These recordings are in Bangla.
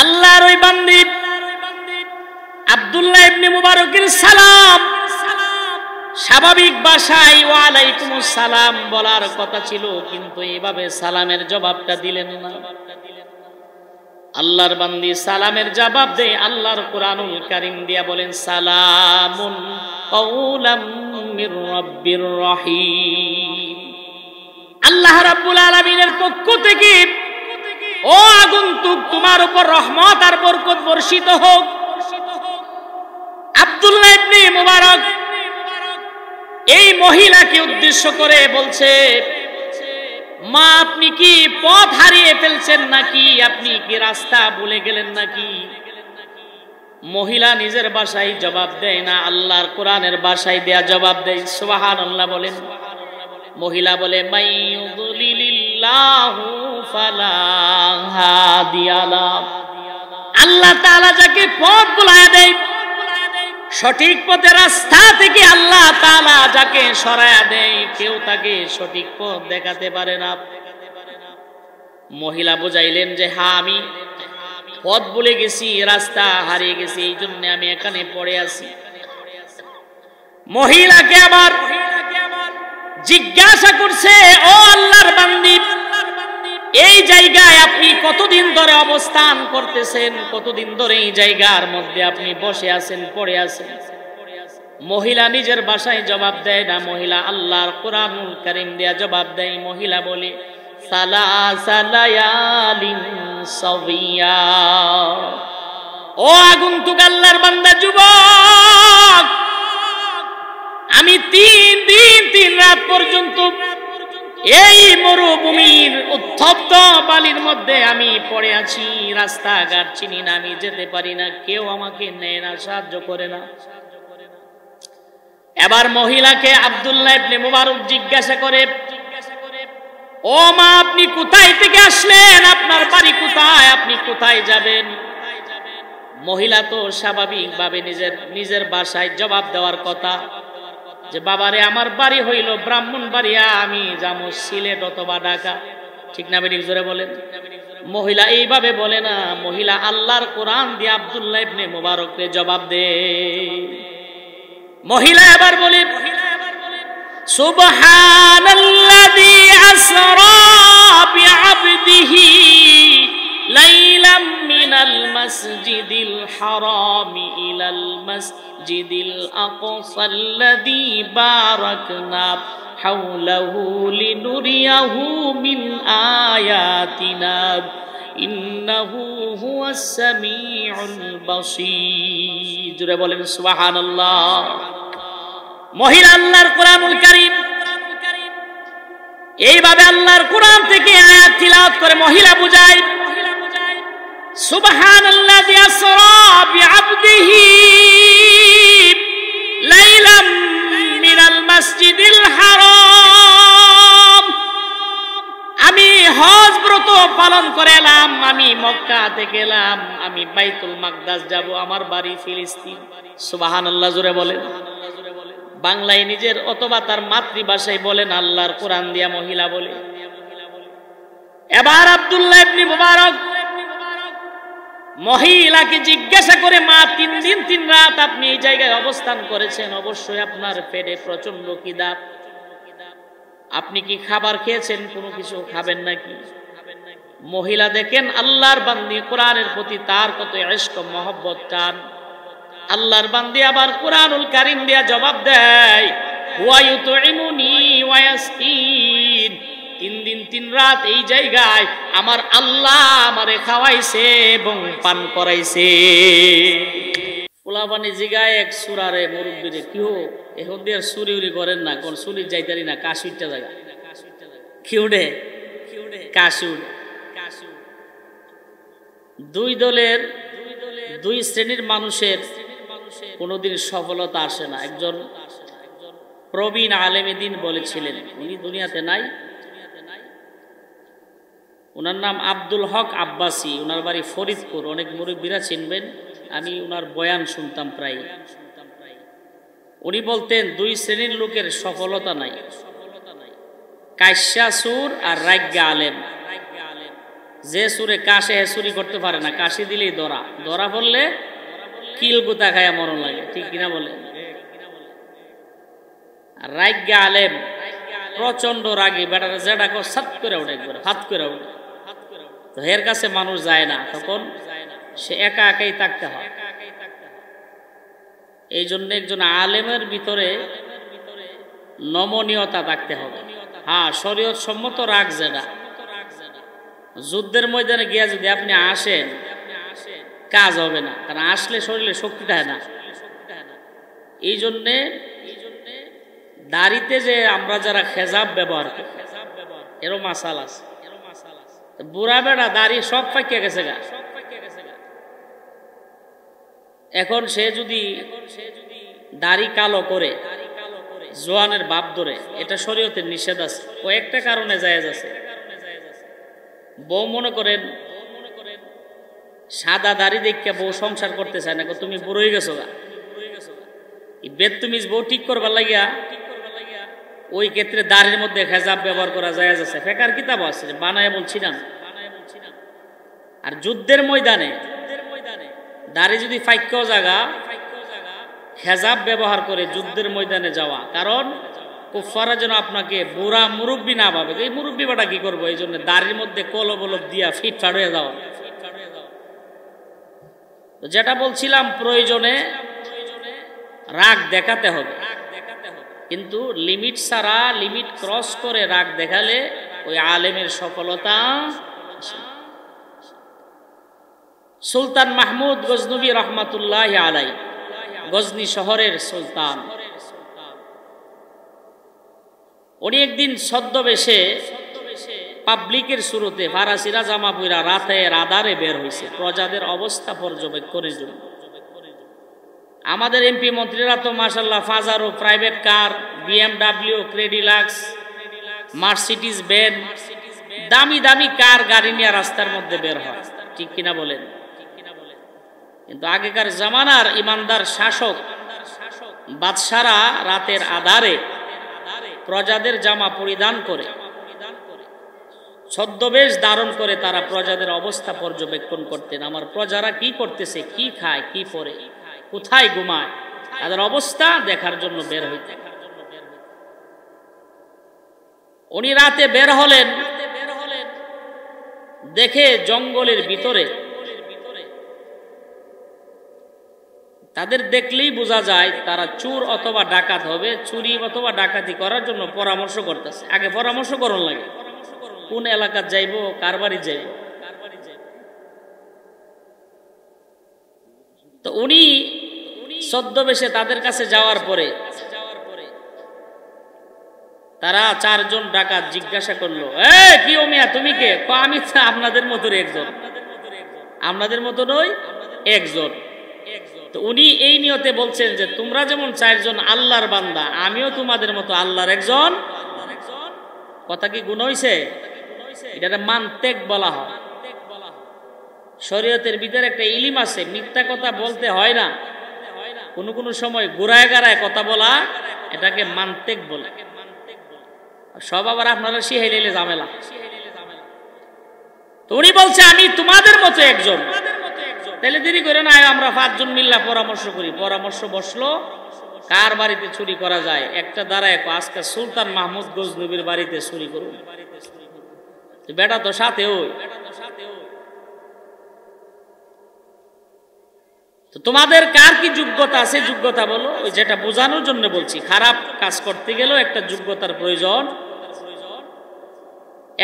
আল্লাহর ওই বান্দী আব্দুল্লাহ ইবনে মুবারকের সালাম স্বাভাবিক ভাষায় ওয়া আলাইকুমুস সালাম বলার কথা ছিল, কিন্তু এইভাবে সালামের জবাবটা দিলেন না। আল্লাহর বান্দী সালামের জবাব দেয় আল্লাহর কোরআনুল কারীম দিয়া বলেন, সালামুন কাওলাম মির রাব্বির রহিম। আল্লাহ রাব্বুল আলামিনের পক্ষ থেকে ও আগন্তুক, তোমার উপর রহমত আর বরকত বর্ষিত হোক। আব্দুল্লাহ ইবনে মুবারক এই মহিলাকে উদ্দেশ্য করে বলছে, মা আপনি কি পথ হারিয়ে ফেলছেন নাকি? আপনি কি রাস্তা ভুলে গেলেন নাকি? মহিলা নিজের ভাষায় জবাব দেয় না, আল্লাহর কোরআনের ভাষায় দেয়া জবাব দেয়। সুবহানাল্লাহ বলেন। মহিলা বলে, মাইয়ুদলিলিল্লাহু ফালা হাদিয়া লাহু। আল্লাহ তাআলা যাকে পথ ভুলায়া দেয়, সঠিক পথে রাস্তা থেকে আল্লাহ তাআলা যাকে সরায়া দেয়, কেউ তাকে সঠিক পথ দেখাতে পারে না। মহিলা বুঝাইলেন যে হ্যাঁ, আমি পথ ভুলে গেছি, রাস্তা হারিয়ে গেছি, এই জন্য আমি এখানে পড়ে আছি। মহিলাকে আবার জিজ্ঞাসা করছে, ও আল্লাহর বান্দী, এই জায়গায় আপনি কতদিন ধরে অবস্থান করতেছেন? কতদিন ধরে এই জায়গার মধ্যে আপনি বসে আছেন, পড়ে আছেন? মহিলা নিজের ভাষায় জবাব দেয় না, মহিলা আল্লাহর কোরআনুল কারীম দিয়া জবাব দেয়। মহিলা বলে, সালাসা লায়ালিন সাবিয়া। ও আগন্তুক আল্লাহর বান্দা যুবক, আমি 3 দিন 3 রাত পর্যন্ত এই মরুভূমির উত্তপ্ত বালির মধ্যে আমি পড়ে আছি, রাস্তাঘাট চিনি না, আমি যেতে পারি না, কেউ আমাকে নেয় না, সাহায্য করে না। এবার মহিলাকে আব্দুল্লাহ ইবনে মুবারক জিজ্ঞাসা করে, ও মা আপনি কোথায় থেকে আসলেন? আপনার বাড়ি কোথায়? আপনি কোথায় যাবেন? মহিলা তো স্বাভাবিকভাবে নিজের ভাষায় জবাব দেওয়ার কথা যে বাবারে আমার বাড়ি হইল ব্রাহ্মণবাড়িয়া, আমি যাবো সিলেট অথবা ঢাকা। ঠিক না বেরিক জোরে বলেন। মহিলা এইভাবে বলে না, মহিলা আল্লাহর কোরআন দিয়ে আব্দুল্লাহ ইবনে মুবারককে জবাব দে। মহিলা এবার বলে, সুবহানাল্লাযী আসরা বিআবদিহি লাইলাম মিনাল মাসজিদিল হারামি ইলাল মাসজিদিল আকসাল্লাযী বারাকনা হাওলাহু লিনুরিয়াহু মিন আয়াতিনা ইন্নাহু হুয়াস সামিউল বাসীর। জোরে বলেন সুবহানাল্লাহ। মহিলা আল্লাহর কোরআনুল কারীম এইভাবে আল্লাহর কোরআন থেকে আয়াত তিলাওয়াত করে মহিলা বুঝায়, সুবহানাল্লাযী আসরা বিআবদিহি লাইলাম মিনাল মাসজিদিল হারাম। আমি হজ ব্রত পালন করে এলাম, আমি মক্কা থেকে এলাম, আমি বাইতুল মাকদাস যাব, আমার বাড়ি ফিলিস্তিন। সুবহানাল্লাহ জোরে বলেন। বাংলায় নিজের অথবা তার মাতৃভাষায় বলেন, আল্লাহর কোরআন দিয়া মহিলা বলে। এবার আব্দুল্লাহ ইবনে মুবারক মহিলাকে জিজ্ঞাসা করে, মা 3 দিন 3 রাত আপনি এই জায়গায় অবস্থান করেছেন, অবশ্যই আপনার পেটে প্রচন্ড খিদা, আপনি কি খাবার খেয়েছেন? কোনো কিছু খাবেন নাকি? মহিলা দেখেন আল্লাহর বান্দী কোরআনের প্রতি তার কত ইশক মহব্বত টান। আল্লাহর বান্দী আবার কোরআনুল কারীম দিয়া জবাব দেয়, হুয়া ইউতইমুনি ওয়া ইয়াসকিন। 3 দিন 3 রাত এই জায়গায় আমার আল্লাহ আমারে খাওয়াইছে এবং পান করাইছে। ফুলাপানি জিগায় এক সুরারে মুরব্বিরে, কি হো এখন দিয়ে সুরি উরি করেন না, কোন সুরি যাইতারি না, কাশুইটা জায়গা কি উঠে কাশু। 2 দলের 2 শ্রেণীর মানুষের কোনোদিন সফলতা আসে না। একজন প্রবীণ আলেমে দ্বীন বলেছিলেন, উনি দুনিয়াতে নাই, ওনার নাম আব্দুল হক আব্বাসী, ওনার বাড়ি ফরিদপুর, অনেক মুরব্বীরা চিনবেন, আমি ওনার বয়ান শুনতাম প্রায়। উনি বলতেন 2 শ্রেণীর লোকের সফলতা নাই, কাশ্যা সুর আর রাজ্ঞা আলেম। যে সুরে কাশে হে চুরি করতে পারে না, কাশি দিলেই ধরা, ধরা পড়লে কিল গুতা খায়া মরণ লাগে, ঠিক কিনা বলে? রাজ্ঞা আলেম প্রচন্ড রাগী, বেটারা যেটা কো সাত করে ওঠে, একবারে হাত করে ওঠে। তো এর কাছে মানুষ যায় না, তখন সে একা একাই থাকতে হয়। এই জন্য একজন আলেমের ভিতরে নমনীয়তা থাকতে হবে। হ্যাঁ, শরীয়ত সম্মত রাগ যেটা, যুদ্ধের ময়দানে গিয়া যদি আপনি আসেন কাজ হবে না, কারণ আসলে শরীরে শক্তি থাকে না। এই জন্যে দাড়িতে যে আমরা যারা খেজাব ব্যবহার করি, এরও মাসাল আছে। বুড়া বেড়া দাড়ি সব পাকিয়ে গেছে গা, এখন সে যদি দাড়ি কালো করে জোয়ানের বাপ ধরে, এটা শরীয়তের নিষেধ আছে। কয়েকটা কারণে জায়েজ আছে। বউ মনে করেন সাদা দাড়ি দেখে বউ সংসার করতে চায় না, তুমি বুড়ো হয়ে গেছো গা, বেদতুমিজ বউ ঠিক করবার লাগিয়া ওই ক্ষেত্রে দাড়ির মধ্যে খেজাব ব্যবহার করা জায়েজ আছে। ফেকার কিতাব আছে, বানায় বলছি না। আর যুদ্ধের ময়দানে দাড়ি যদি ফাইক্য জায়গা খেজাব ব্যবহার করে যুদ্ধের ময়দানে যাওয়া, কারণ কুফাররা যেন আপনাকে বুড়া মুরব্বী না ভাবে, এই মুরব্বী বাটা কি করবো, এই জন্য দাড়ির মধ্যে কলব দিয়া ফিটফাট হয়ে যাওয়া। যেটা বলছিলাম, প্রয়োজনে রাগ দেখাতে হবে, কিন্তু লিমিট ছাড়া, লিমিট ক্রস করে রাগ দেখালে ওই আলেমের সফলতা। সুলতান মাহমুদ গজনবী রহমাতুল্লাহ আলাই, গজনী শহরের সুলতান, উনি একদিন ছদ্মবেশে পাবলিকের শুরুতে ফারাসিরা জামা পইরা রাতে রাদারে বের হয়েছে প্রজাদের অবস্থা পর্যবেক্ষণের জন্য। আমাদের এমপি মন্ত্রীরা তো মাশাআল্লাহ ফাজারো, প্রাইভেট কার, BMW, ক্রেডিলাক্স, মার্সিডিজ বেন, দামি দামি কার গাড়ি নিয়ে রাস্তার মধ্যে বের হয়, ঠিক কিনা বলেন? কিন্তু আগেকার জামানার ইমানদার শাসক বাদশারা রাতের আধারে প্রজাদের জামা পরিধান করে, ছদ্মবেশ ধারণ করে তারা প্রজাদের অবস্থা পর্যবেক্ষণ করতেন। আমার প্রজারা কি করতেছে, কি খায়, কি পরে, কোথায় ঘুমায়, তাদের অবস্থা দেখার জন্য বের হইতেন। উনি রাতে বের হলেন, দেখে জঙ্গলের ভিতরে, তাদের দেখলেই বোঝা যায় তারা চোর অথবা ডাকাত হবে, চুরি অথবা ডাকাতি করার জন্য পরামর্শ করতেছে। আগে পরামর্শ করুন লাগে, কোন এলাকার যাইব, কার বাড়ি যাইব। তো উনি ছদ্মবেশে তাদের কাছে যাওয়ার পরে তারা চারজন ডাকাত জিজ্ঞাসা করলো, কি ও মিয়া তুমি কে? আমি আপনাদের মতোই একজন। আপনাদের মতো নই, একজন। তো উনি এই নিয়তে বলছেন যে তোমরা যেমন চারজন আল্লাহর বান্দা, আমিও তোমাদের মতো আল্লাহর একজন। কথা কি গুণ হইছে? এটা মানতেক বলা হয়। শরীয়তের ভিতরে একটা ইলিম আছে, মিথ্যা কথা বলতে হয় না, কোন কোন সময় ঘুরায় গাড়ায় কথা বলা, এটাকে মানতেক বলে। সব আবার আপনারা শিখাইলে ঝামেলা। তো উনি বলছে আমি তোমাদের মতো একজন। তাহলে দেরি করে না, আমরা 5 জন মিল্লা পরামর্শ করি। পরামর্শ বসলো কার বাড়িতে চুরি করা যায়। একটা দাঁড়ায় আজকে সুলতান মাহমুদ গজনবীর বাড়িতে চুরি করুন। বেটা তো সাথে ওই, তো তোমাদের কার কি যোগ্যতা আছে, যোগ্যতা বলো। ওই যেটা বোঝানোর জন্য বলছি, খারাপ কাজ করতে গেলেও একটা যোগ্যতার প্রয়োজন।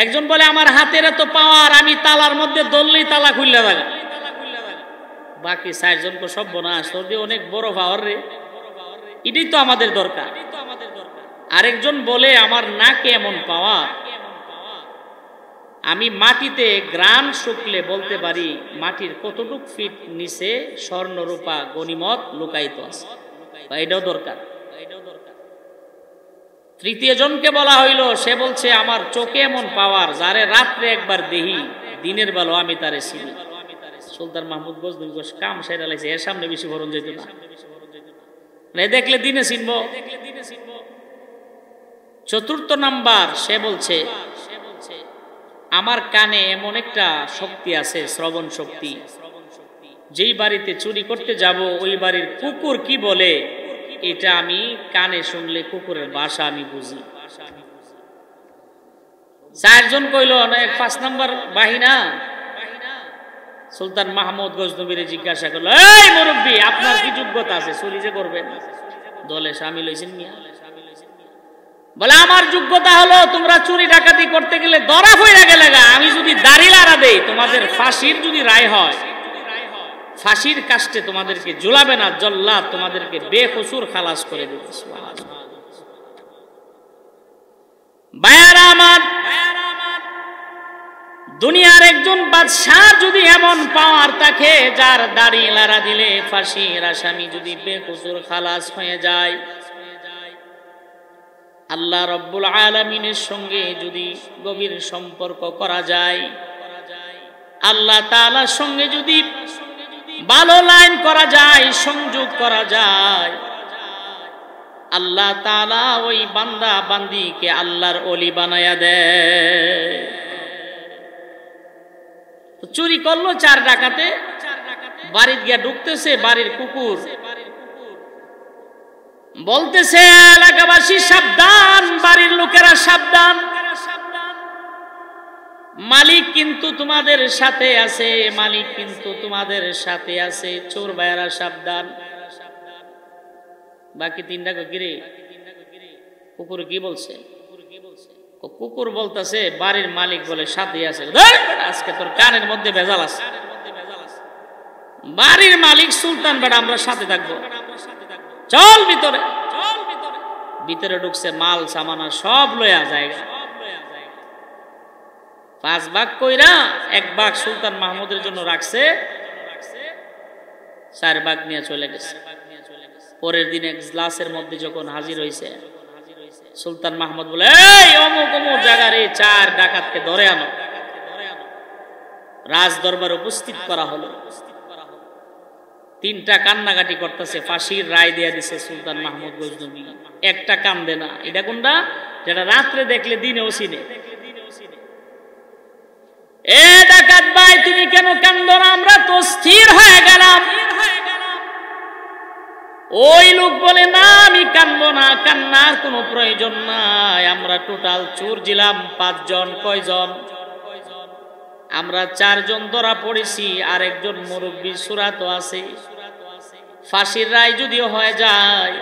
একজন বলে আমার হাতের এত পাওয়ার, আমি তালার মধ্যে দললেই তালা খুললে থাকে। বাকি 4 জনকে সব বোনা সর্দি অনেক বড় পাওয়ার রে, এটাই তো আমাদের দরকার। আরেকজন বলে আমার নাকে এমন পাওয়ার, আমি মাটিতে গ্রান শুকলে বলতে পারি মাটির কতটুক ফিট নিচে স্বর্ণ রূপা গনিমত লুকায়িত আছে। এটাও দরকার। তৃতীয় জনকে বলা হইল, সে বলছে আমার চোখে এমন পাওয়ার, যারে রাত্রে একবার দেহি দিনের বেলা আমি তারে চিনি। সুলতান মাহমুদ গজনবী কাম সেরা লাগছে, এর সামনে বেশি ভরণ যেত না, দেখলে দিনে চিনব। চতুর্থ নাম্বার সে বলছে আমার কানে এমন একটা শক্তি আছে, শ্রবণ শক্তি, যেই বাড়িতে চুরি করতে যাব ওই বাড়ির কুকুর কি বলে এটা আমি কানে শুনলে কুকুরের ভাষা আমি বুঝি। চারজন কইল না, 5 নম্বর বাহিনা সুলতান মাহমুদ গজনবীরে জিজ্ঞাসা করলো, এই মুরব্বী, আপনার কি যোগ্যতা আছে চুরি যে করবেন? দলে শামিল হয়েছেন মিয়া? বলে, আমার যোগ্যতা হলো তোমরা চুরি ডাকাতি করতে গেলে ধরা পড়ে গেলে, আমি যদি দাড়ি লাড়া দেই তোমাদের ফাঁসির যদি রায় হয়, ফাঁসির কাস্টে তোমাদেরকে ঝুলাবে না, জল্লাদ তোমাদেরকে বেকসুর খালাস করে দেবে। ভাইয়ারা আমার, দুনিয়ার একজন বাদশাহ যদি এমন পাওয়ার থাকে যার দাড়ি লাড়া দিলে ফাঁসির আসামি যদি বেকসুর খালাস হয়ে যায়, আল্লাহ রব্বুল আলামিনের সঙ্গে যদি গভীর সম্পর্ক করা যায়, আল্লাহ তাআলার সঙ্গে যদি ভালো লাইন করা যায়, সংযোগ করা যায়, আল্লাহ তাআলা ওই বান্দা বান্দিকে আল্লাহর ওলি বানায়া দেয়। চুরি করলো 4 ডাকাতে, বাড়িতে গিয়া ঢুকতেছে, বাড়ির কুকুর বলতেছে, এলাকাবাসী সাবধান, বাড়ির লোকেরা সাবধান, মালিক কিন্তু তোমাদের সাথে আছে, মালিক কিন্তু তোমাদের সাথে আছে, চোর ভাইয়ারা সাবধান। বাকি 3 ডাকা গিরে কুকুর কি বলছে? কুকুর বলতেছে, বাড়ির মালিক বলে সাথে আছে। আজকে তোর কানের মধ্যে ভেজাল আছে। বাড়ির মালিক সুলতান বেটা, আমরা সাথে থাকবো, চল ভিতরে। ভিতরে ঢুকছে, মাল সামানা সব লয়া জায়গা 5 ভাগ কইরা 1 ভাগ সুলতান মাহমুদের জন্য রাখছে, 4 ভাগ নিয়ে চলে গেছে। পরের দিন এক গ্লাসের মধ্যে যখন হাজির হয়েছে, সুলতান মাহমুদ বলে, এই অমুক অমুক জায়গার এই 4 ডাকাতকে ধরে আনো। রাজ দরবার উপস্থিত করা হলো। 3টা কান্নাকাটি করতেছে, ফাঁসির রায় দিয়ে দিছে সুলতান মাহমুদ গজনবী। একটা কান্দে না। এটা কোনটা? যেটা রাত্রে দেখলে দিনেও চিনে। এ ডাকাত ভাই, তুমি কেন কান্দো না? আমরা তো স্থির হয়ে গেলাম। ওই লোক বলে, না আমি কান্দবো না, কান্নার কোনো প্রয়োজন নাই। আমরা টোটাল চোর ছিলাম 5 জন। কয়জন? আমরা 4 জন ধরা পড়েছি, আর একজন মুরব্বী সুরাত আছে। ফাঁসির রায় যদিও হয়ে যায়,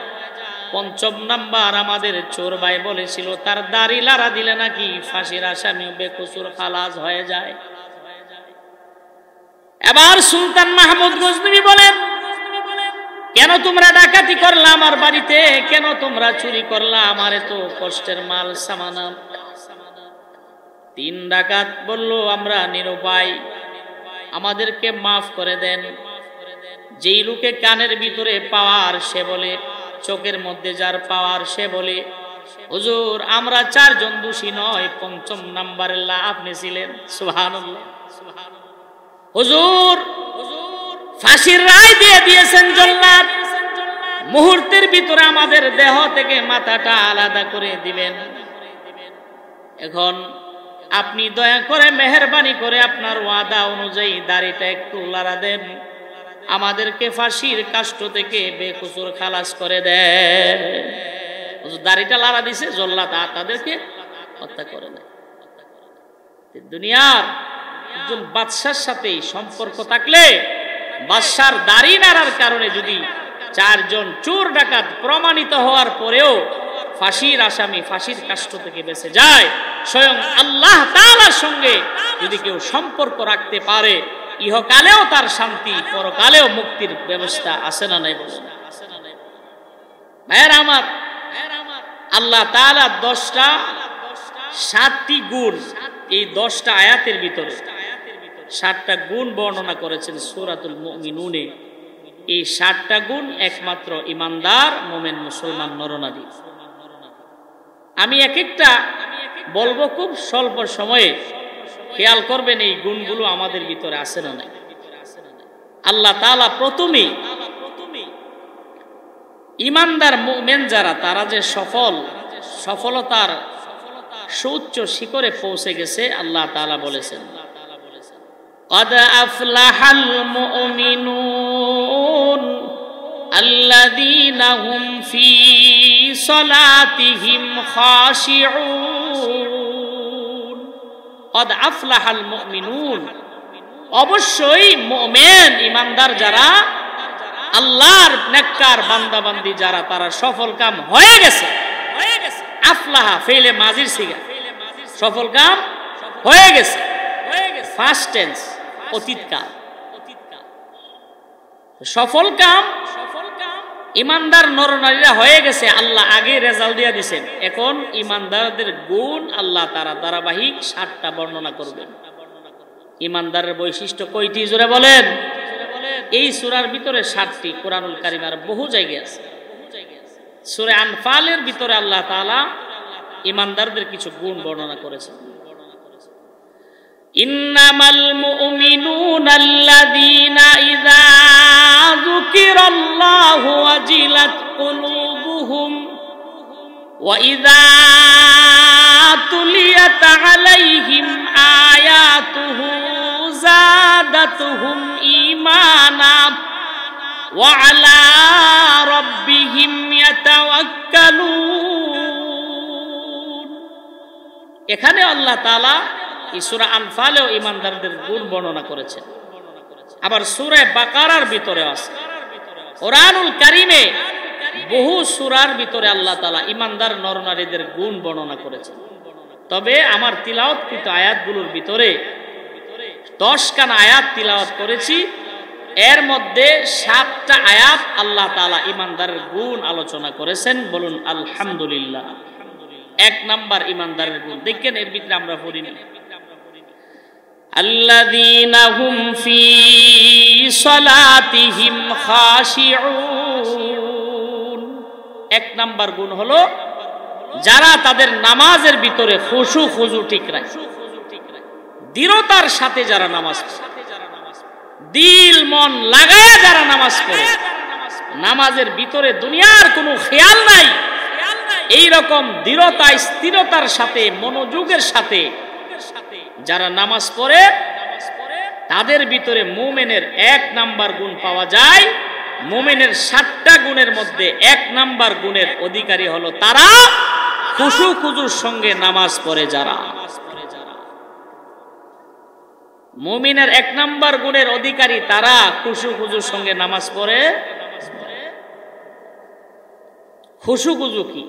5ম নাম্বার আমাদের চোর ভাই বলেছিল তার দাড়ি লাড়া দিলে নাকি ফাঁসির আসামি বেকসুর খালাস হয়ে যায়। এবার সুলতান মাহমুদ গজনবী বলেন, কেন তোমরা ডাকাতি করলা আমার বাড়িতে? কেন তোমরা চুরি করলা আমার এত কষ্টের মাল সামানা? 3 ডাকাত বলল, আমরা নিরুপায়, আমাদেরকে মাফ করে দেন। যেই লোকে কানের ভিতরে পাওয়ার সে বলে, চোখের মধ্যে যার পাওয়ার সে বলে, হুজুর আমরা 4 জন দোষী নয়, 5ম নাম্বারের আপনি ছিলেন। সুবহানাল্লাহ। হুজুর ফাঁসির রায় দিয়ে দিয়েছেন জল্লাদ, মুহূর্তের ভিতরে আমাদের দেহ থেকে মাথাটা আলাদা করে দিবেন। এখন আপনি দয়া করে মেহেরবানি করে আপনার ওয়াদা অনুযায়ী দাড়িটা একটু লাড়া দেন, আমাদেরকে ফাঁসির কাষ্ঠ থেকে বেকসুর খালাস করে দেন। দাড়িটা লাড়া দিছে, জল্লাদ তাদেরকে হত্যা করে দেয়। দুনিয়ার একজন বাদশার সাথে সম্পর্ক থাকলে, বাদশার দাড়ি নাড়ার কারণে যদি 4 জন চোর ডাকাত প্রমাণিত হওয়ার পরেও ফাঁসির আসামি ফাঁসির কাষ্ঠ থেকে বেঁচে যায়, স্বয়ং আল্লাহ তাআলার সঙ্গে যদি কেউ সম্পর্ক রাখতে পারে, ইহকালেও তার শান্তি, পরকালেও মুক্তির ব্যবস্থা আছে না নাই? বলুন ভাইয়েরা আমার, আল্লাহ তাআলা 7টি গুণ, এই 10টা আয়াতের ভিতরে 7টা গুণ বর্ণনা করেছেন সূরাতুল মুমিনুনে। এই 7টা গুণ একমাত্র ইমানদার মুমিন মুসলমান নরনারী। আমি এক একটা বলবো খুব স্বল্প সময়ে, খেয়াল করবেন এই গুণগুলো আমাদের ভিতরে আছে না নাই। আল্লাহ তাআলা প্রথমেই ইমানদার মুমিন যারা, তারা যে সফলতার সুউচ্চ শিখরে পৌঁছে গেছে। আল্লাহ তাআলা বলেছেন, قد أفلح المؤمنون الذين هم في صلاتهم خاشعون قد أفلح المؤمنون অবশ্যই মুমিন ঈমানদার যারা, আল্লাহর নেককার বান্দা বান্দি যারা, তারা সফল কাম হয়ে গেছে। আফলাহা ফেলে মাজির সিগা, সফল কাম হয়ে গেছে, ফার্স্ট টেন্স অতীতকাল। সফল কাম ইমানদার নরনারীরা হয়ে গেছে, আল্লাহ আগে রেজাল্ট দিয়ে দিয়েছেন। এখন ইমানদারদের গুণ আল্লাহ তারা ধারাবাহিক 7টা বর্ণনা করবেন। ইমানদারের বৈশিষ্ট্য কয়টি জোরে বলেন? এই সূরার ভিতরে 7টি, কোরআনুল কারীমের বহু জায়গায় আছে। সূরা আনফালের ভিতরে আল্লাহ তাআলা ইমানদারদের কিছু গুণ বর্ণনা করেছেন। ইন্নামাল মুমিনুনা আল্লাযীনা ইযা যুকিরাল্লাহু ওয়াজিলাত কুলুবুহুম ওয়া ইযা তুলিয়াত আলাইহিম আয়াতুহু যাদাতুহুম ঈমানা ওয়া আলা রাব্বিহিম ইয়াতাওয়াক্কালুন। এখানে আল্লাহ তাআলা এই সূরা আনফালেও ঈমানদারদের গুণ বর্ণনা করেছেন। আবার সূরা বাকারার ভিতরে আছে। কোরআনুল কারীমে বহু সূরার ভিতরে আল্লাহ তাআলা ঈমানদার নরনারীদের গুণ বর্ণনা করেছেন। তবে আমার তিলাওয়াতকৃত আয়াতগুলোর ভিতরে 10 খান আয়াত তিলাওয়াত করেছি। এর মধ্যে 7টা আয়াত আল্লাহ তাআলা ঈমানদারের গুণ আলোচনা করেছেন। বলুন আলহামদুলিল্লাহ। 1 নাম্বার ঈমানদারের গুণ দেখেন, এর ভিতরে আমরা পড়িনি, আল্লাযীনা হুম ফি সালাতিহিম খাশিউন। 1 নাম্বার গুণ হলো যারা তাদের নামাজের ভিতরে খুশু খুজু ঠিক রাখে, দৃঢ়তার সাথে যারা নামাজ পড়ে, দিল মন লাগায় যারা নামাজ পড়ে, নামাজের ভিতরে দুনিয়ার কোনো খেয়াল নাই, এই রকম দৃঢ়তা স্থিরতার সাথে মনোযোগের সাথে যারা নামাজ পড়ে, তাদের ভিতরে মুমিনের 1 নাম্বার গুণ পাওয়া যায়। মুমিনের 7টা গুণের মধ্যে 1 নাম্বার গুণের অধিকারী হলো তারা খুশু খুজুর সঙ্গে নামাজ পড়ে যারা। মুমিনের 1 নাম্বার গুণের অধিকারী তারা খুশু খুজুর সঙ্গে নামাজ পড়ে। খুশু খুজু কি?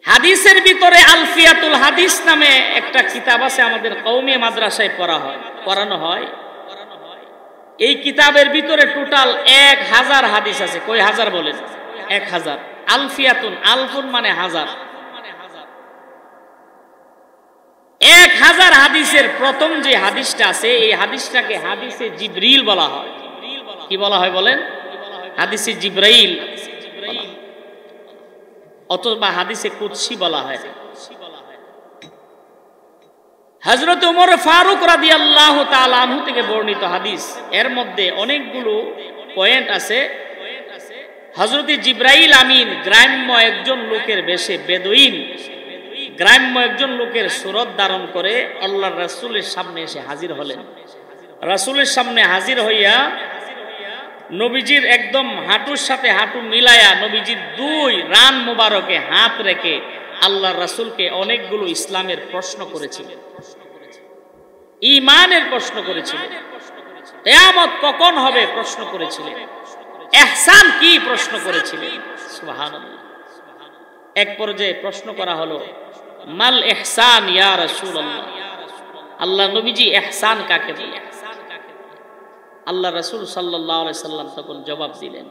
হাদিসের ভিতরে আলফিয়াতুল হাদিস নামে একটা কিতাব আছে, আমাদের কওমি মাদ্রাসায় পড়ানো হয়। এই কিতাবের ভিতরে টোটাল 1000 হাদিস আছে। কয় হাজার বলেন? 1000। আলফিয়াতুন, আলফুন মানে হাজার। 1000 হাদিসের প্রথম যে হাদিসটা আছে, এই হাদিসটাকে হাদিসে জিবরিল বলা হয়। কি বলা হয় বলেন? হাদিসে জিবরাইল অথবা হাদিসে কুদসি বলা হয়। হযরত ওমর ফারুক রাদিয়াল্লাহু তাআলা আনহু থেকে বর্ণিত হাদিস। এর মধ্যে অনেকগুলো পয়েন্ট আছে। হযরত জিবরাইল আমিন গ্রাম্য একজন লোকের বেশে, বেদুইন গ্রাম্য একজন লোকের সুরত ধারণ করে আল্লাহর রাসূলের সামনে এসে হাজির হলেন। রাসূলের সামনে হাজির হইয়া নবীজির একদম হাঁটুর সাথে হাঁটু মিলায়া নবীজির 2 রান মোবারকে হাত রেখে আল্লাহর রাসূলকে অনেকগুলো ইসলামের প্রশ্ন করেছিলেন, ঈমানের প্রশ্ন করেছিলেন, কিয়ামত কখন হবে প্রশ্ন করেছিলেন, ইহসান কি প্রশ্ন করেছিলেন। সুবহানাল্লাহ। এক পর্যায়ে প্রশ্ন করা হলো, মাল ইহসান ইয়া রাসূলুল্লাহ, আল্লাহ নবীজি ইহসান কাকে বলে? আল্লাহ রাসূল সাল্লাল্লাহু আলাইহি সাল্লাম তখন জবাব দিলেন,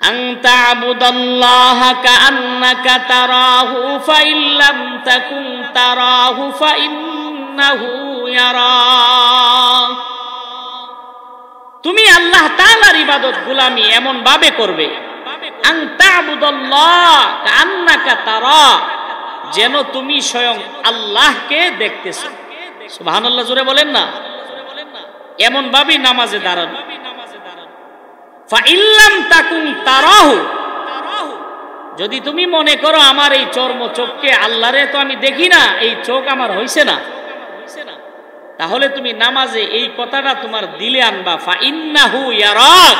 আন তা'বুদাল্লাহা কাআন্নাকা তারাহু ফাইন লাম তাকুন তারাহু ফাইন্নাহু ইয়ারাক। তুমি আল্লাহ তাআলার ইবাদত গোলামি এমন ভাবে করবে, আন তা'বুদাল্লাহ কাআন্নাকা তারা, যেন তুমি স্বয়ং আল্লাহকে দেখতেছো। সুবহানাল্লাহ, জোরে বলেন না। এমন ভাবে নামাজে দাঁড়ানো। ফাইন লাম তাকুন তারাহু, যদি তুমি মনে করো আমার এই চর্ম চোখকে আল্লাহরে তো আমি দেখি না, এই চোখ আমার হইছে না, তাহলে তুমি নামাজে এই কথাটা তোমার দিলে আনবা, ফা ইন্নাহু ইয়ারাক,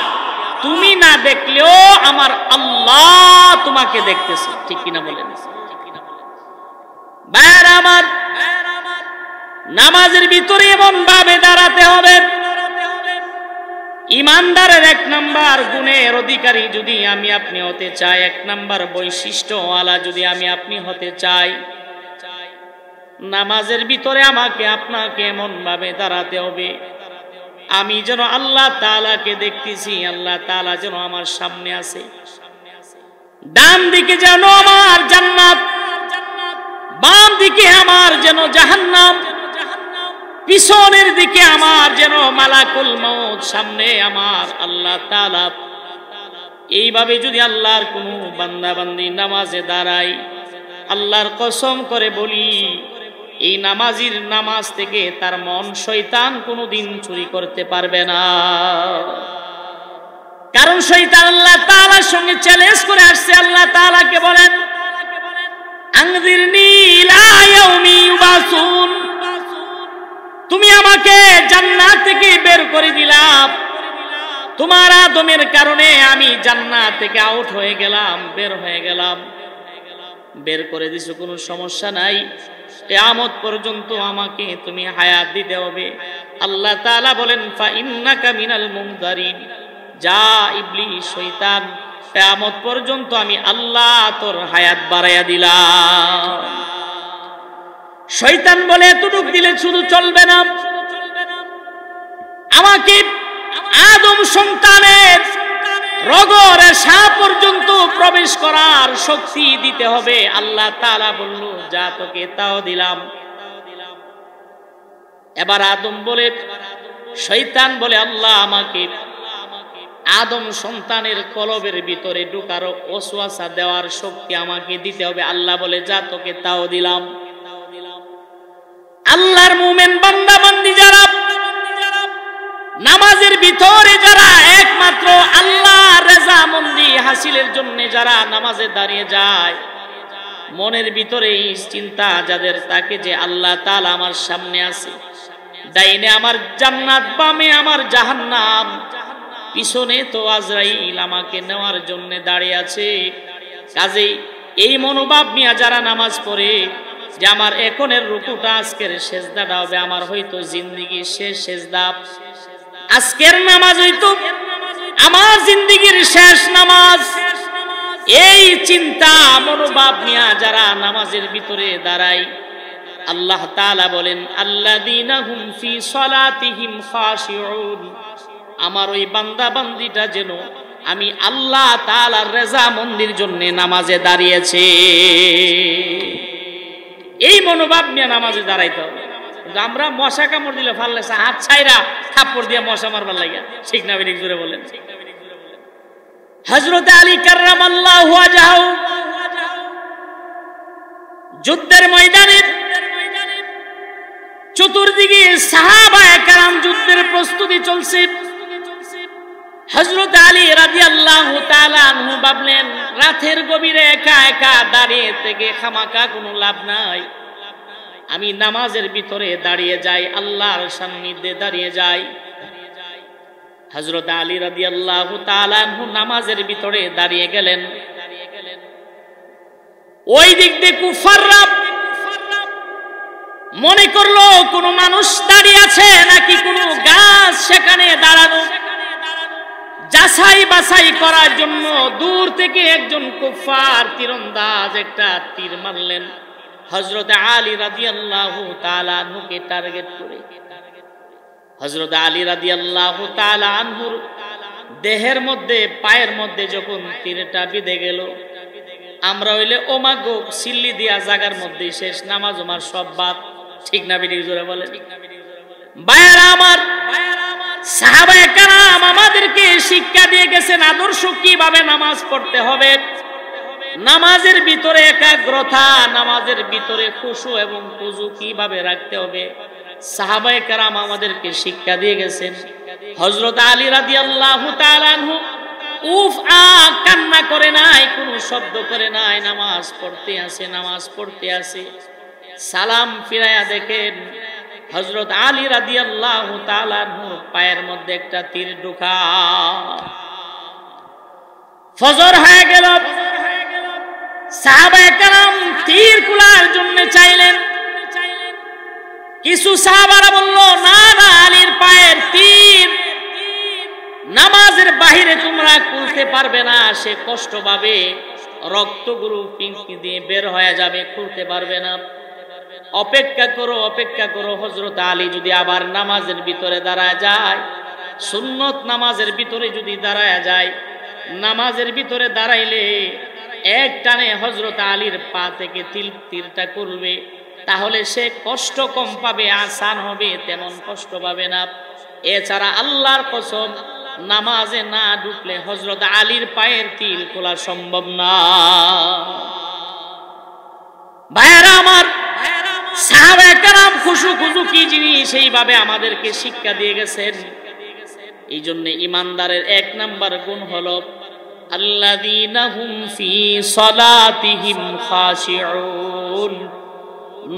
তুমি না দেখলেও আমার আল্লাহ তোমাকে দেখতেছে। ঠিক কিনা বলেন? ভাইরা আমার, নামাজের ভিতরে এমন ভাবে দাঁড়াতে হবে, ইমানদারের 1 নাম্বার গুণের অধিকারী যদি আমি আপনি হতে চাই, 1 নাম্বার বৈশিষ্ট্যওয়ালা যদি আমি আপনি হতে চাই, নামাজের ভিতরে আমাকে আপনাকে এমন ভাবে দাঁড়াতে হবে আমি যেন আল্লাহ তাআলাকে দেখতেছি, আল্লাহ তাআলা যেন আমার সামনে আছে। ডান দিকে যেন আমার জান্নাত, বাম দিকে আমার যেন জাহান্নাম, পিছনের দিকে আমার যেন মালাকুল মউত, সামনে আমার আল্লাহ তাআলা। এইভাবে যদি আল্লাহর কোনো বান্দা বান্দি নামাজে দাঁড়ায়, আল্লাহর কসম করে বলি এই নামাজির নামাজ থেকে তার মন শয়তান কোনোদিন চুরি করতে পারবে না। কারণ শয়তান আল্লাহ তাআলার সঙ্গে চ্যালেঞ্জ করে আসছে। আল্লাহ তাআলাকে বলেন, আনজিরনি ইলা ইয়াউমি ইউবাসুন, তুমি আমাকে জান্নাত থেকে বের করে দিলা, তোমার আদমের কারণে আমি জান্নাত থেকে আউট হয়ে গেলাম, বের হয়ে গেলাম, বের করে দিছো, কোনো সমস্যা নাই, কিয়ামত পর্যন্ত আমাকে তুমি হায়াত দিতে হবে। আল্লাহ তাআলা বলেন, ফা ইন্নাকা মিনাল মুনজারিন, যা ইবলিস শয়তান, কিয়ামত পর্যন্ত আমি আল্লাহ তোর হায়াত বাড়াইয়া দিলাম। শয়তান বলে এতটুক দিলে শুধু চলবে না, আমাকে আদম সন্তানের রগরে সাপ পর্যন্ত প্রবেশ করার শক্তি দিতে হবে। আল্লাহ তাআলা বলল, যা তোকে তাও দিলাম। এবার আদম বলে, শয়তান বলে, আল্লাহ আমাকে আদম সন্তানের কলবের ভিতরে ঢোকার ওয়াসওয়াসা দেওয়ার শক্তি আমাকে দিতে হবে। আল্লাহ বলে, যা তোকে তাও দিলাম। আল্লাহর মুমিন বান্দা বান্দি যারা নামাজের ভিতরে, যারা একমাত্র আল্লাহর রাজামন্দি হাসিলের জন্য যারা নামাজে দাঁড়িয়ে যায়, মনের ভিতরে এই চিন্তা যাদের তাকে যে আল্লাহ তাআলা আমার সামনে আছে, ডাইনে আমার জান্নাত, বামে আমার জাহান্নাম, পিছনে তো আজরাইল আমাকে নেওয়ার জন্য দাঁড়িয়ে আছে। কাজেই এই মনোভাব নিয়ে যারা নামাজ পড়ে যে আমার এখনের রুকুটা, আজকের সেজদাটা হবে আমার হয়তো জিন্দেগির শেষ সেজদা, আজকের নামাজ হয়তো আমার জিন্দেগির শেষ নামাজ, এই চিন্তা মনোভাব নিয়ে যারা নামাজের ভিতরে দাঁড়ায়, আল্লাহ তাআলা বলেন, আল্লাযীনা হুম ফি সালাতিহিম খাশিউন, আমার ওই বান্দা বান্দিটা যেন আমি আল্লাহ তাআলার রাজামন্দির জন্য নামাজে দাঁড়িয়েছে। এই মনোভাব নিয়ে নামাজে দাঁড়াইতে হবে। আমরা মশা কামড় দিলে ফাললে হাত ছাইরা থাপ্পড় দিয়ে মশা মারবার লাগিয়া, ঠিক না বেরিক জোরে বলেন। হযরত আলী কাররামাল্লাহু ওয়াজহাহু যুদ্ধের ময়দানে চতুর্দিকে সাহাবায়ে কেরাম যুদ্ধের প্রস্তুতি চলছে। হযরত আলী রাদিয়াল্লাহু তাআলা আনহু ভাবলেন, রাতের গভীরে একা একা দাঁড়িয়ে থেকে খামাকা কোনো লাভ নাই, আমি নামাজের ভিতরে দাঁড়িয়ে যাই, আল্লাহর সান্নিধ্যে দাঁড়িয়ে যাই। হযরত আলী রাদিয়াল্লাহু তাআলা আনহু নামাজের ভিতরে দাঁড়িয়ে গেলেন। ওই দিক দিয়ে কুফাররা মনে করলো কোন মানুষ দাঁড়িয়ে আছে নাকি কোন গাছ সেখানে দাঁড়ানো। যাচাই বাছাই করার জন্য দূর থেকে একজন কুফার তীরন্দাজ একটা তীর মারলেন হযরত আলী রাদিয়াল্লাহু তাআলা আনহুকে টার্গেট করে। হযরত আলী রাদিয়াল্লাহু তাআলা আনহুর দেহের মধ্যে, পায়ের মধ্যে যখন তীরটা বিঁধে গেল, আমরা হইলে ওমা গো সিল্লি দিয়া জায়গার মধ্যে শেষ, নামাজ আমার সব বাদ, ঠিক না বেরিয়ে জোরে বলে। ভাইয়েরা আমার, সাহাবায়ে কেরাম আমাদেরকে শিক্ষা দিয়ে গেছেন আদর্শ কিভাবে নামাজ পড়তে হবে, নামাজের ভিতরে একাগ্রতা, নামাজের ভিতরে খুশু এবং খুজু কিভাবে রাখতে হবে। সাহাবায়ে কেরাম আমাদেরকে শিক্ষা দিয়ে গেছেন। হযরত আলী রাদিয়াল্লাহু তাআলা আনহু উফ আ কান্না করে নাই, কোনো শব্দ করে নাই, নামাজ পড়তে আছে, নামাজ পড়তে আছে। সালাম ফিরাইয়া দেখেন হযরত আলী রাদিয়াল্লাহু তাআলা আনহুর পায়ের মধ্যে একটা তীর ঢোকা। ফজর হয়ে গেল, সাহাবায়ে কেরাম তীর কুলার জন্য চাইলেন। কিছু সাহাবারা বলল, না না, আলীর পায়ের তীর নামাজের বাহিরে তোমরা খুলতে পারবে না, সে কষ্ট পাবে, রক্তগুলো পিঙ্কি দিয়ে বের হয়ে যাবে, খুলতে পারবে না। অপেক্ষা করো, অপেক্ষা করো। হযরত আলী যদি আবার নামাজের ভিতরে দাঁড়ায় যায়, সুন্নত নামাজের ভিতরে যদি দাঁড়ায় যায়, নামাজের ভিতরে দাঁড়াইলে এক টানে হযরত আলীর পা থেকে তীরটা করবে, তাহলে সে কষ্ট কম পাবে, আসান হবে, তেমন কষ্ট পাবে না। এছাড়া আল্লাহর কসম, নামাজে না ঢুকলে হযরত আলীর পায়ের তীর খোলা সম্ভব না। ভাইয়েরা আমার, সাহাবায়ে কেরাম খুশু কি জিনিস সেইভাবে আমাদেরকে শিক্ষা দিয়ে গেছেন। এই জন্য ইমানদারের এক নাম্বার গুণ হলো আল্লাযীনা হুম ফি সালাতিহিম খাশিউন।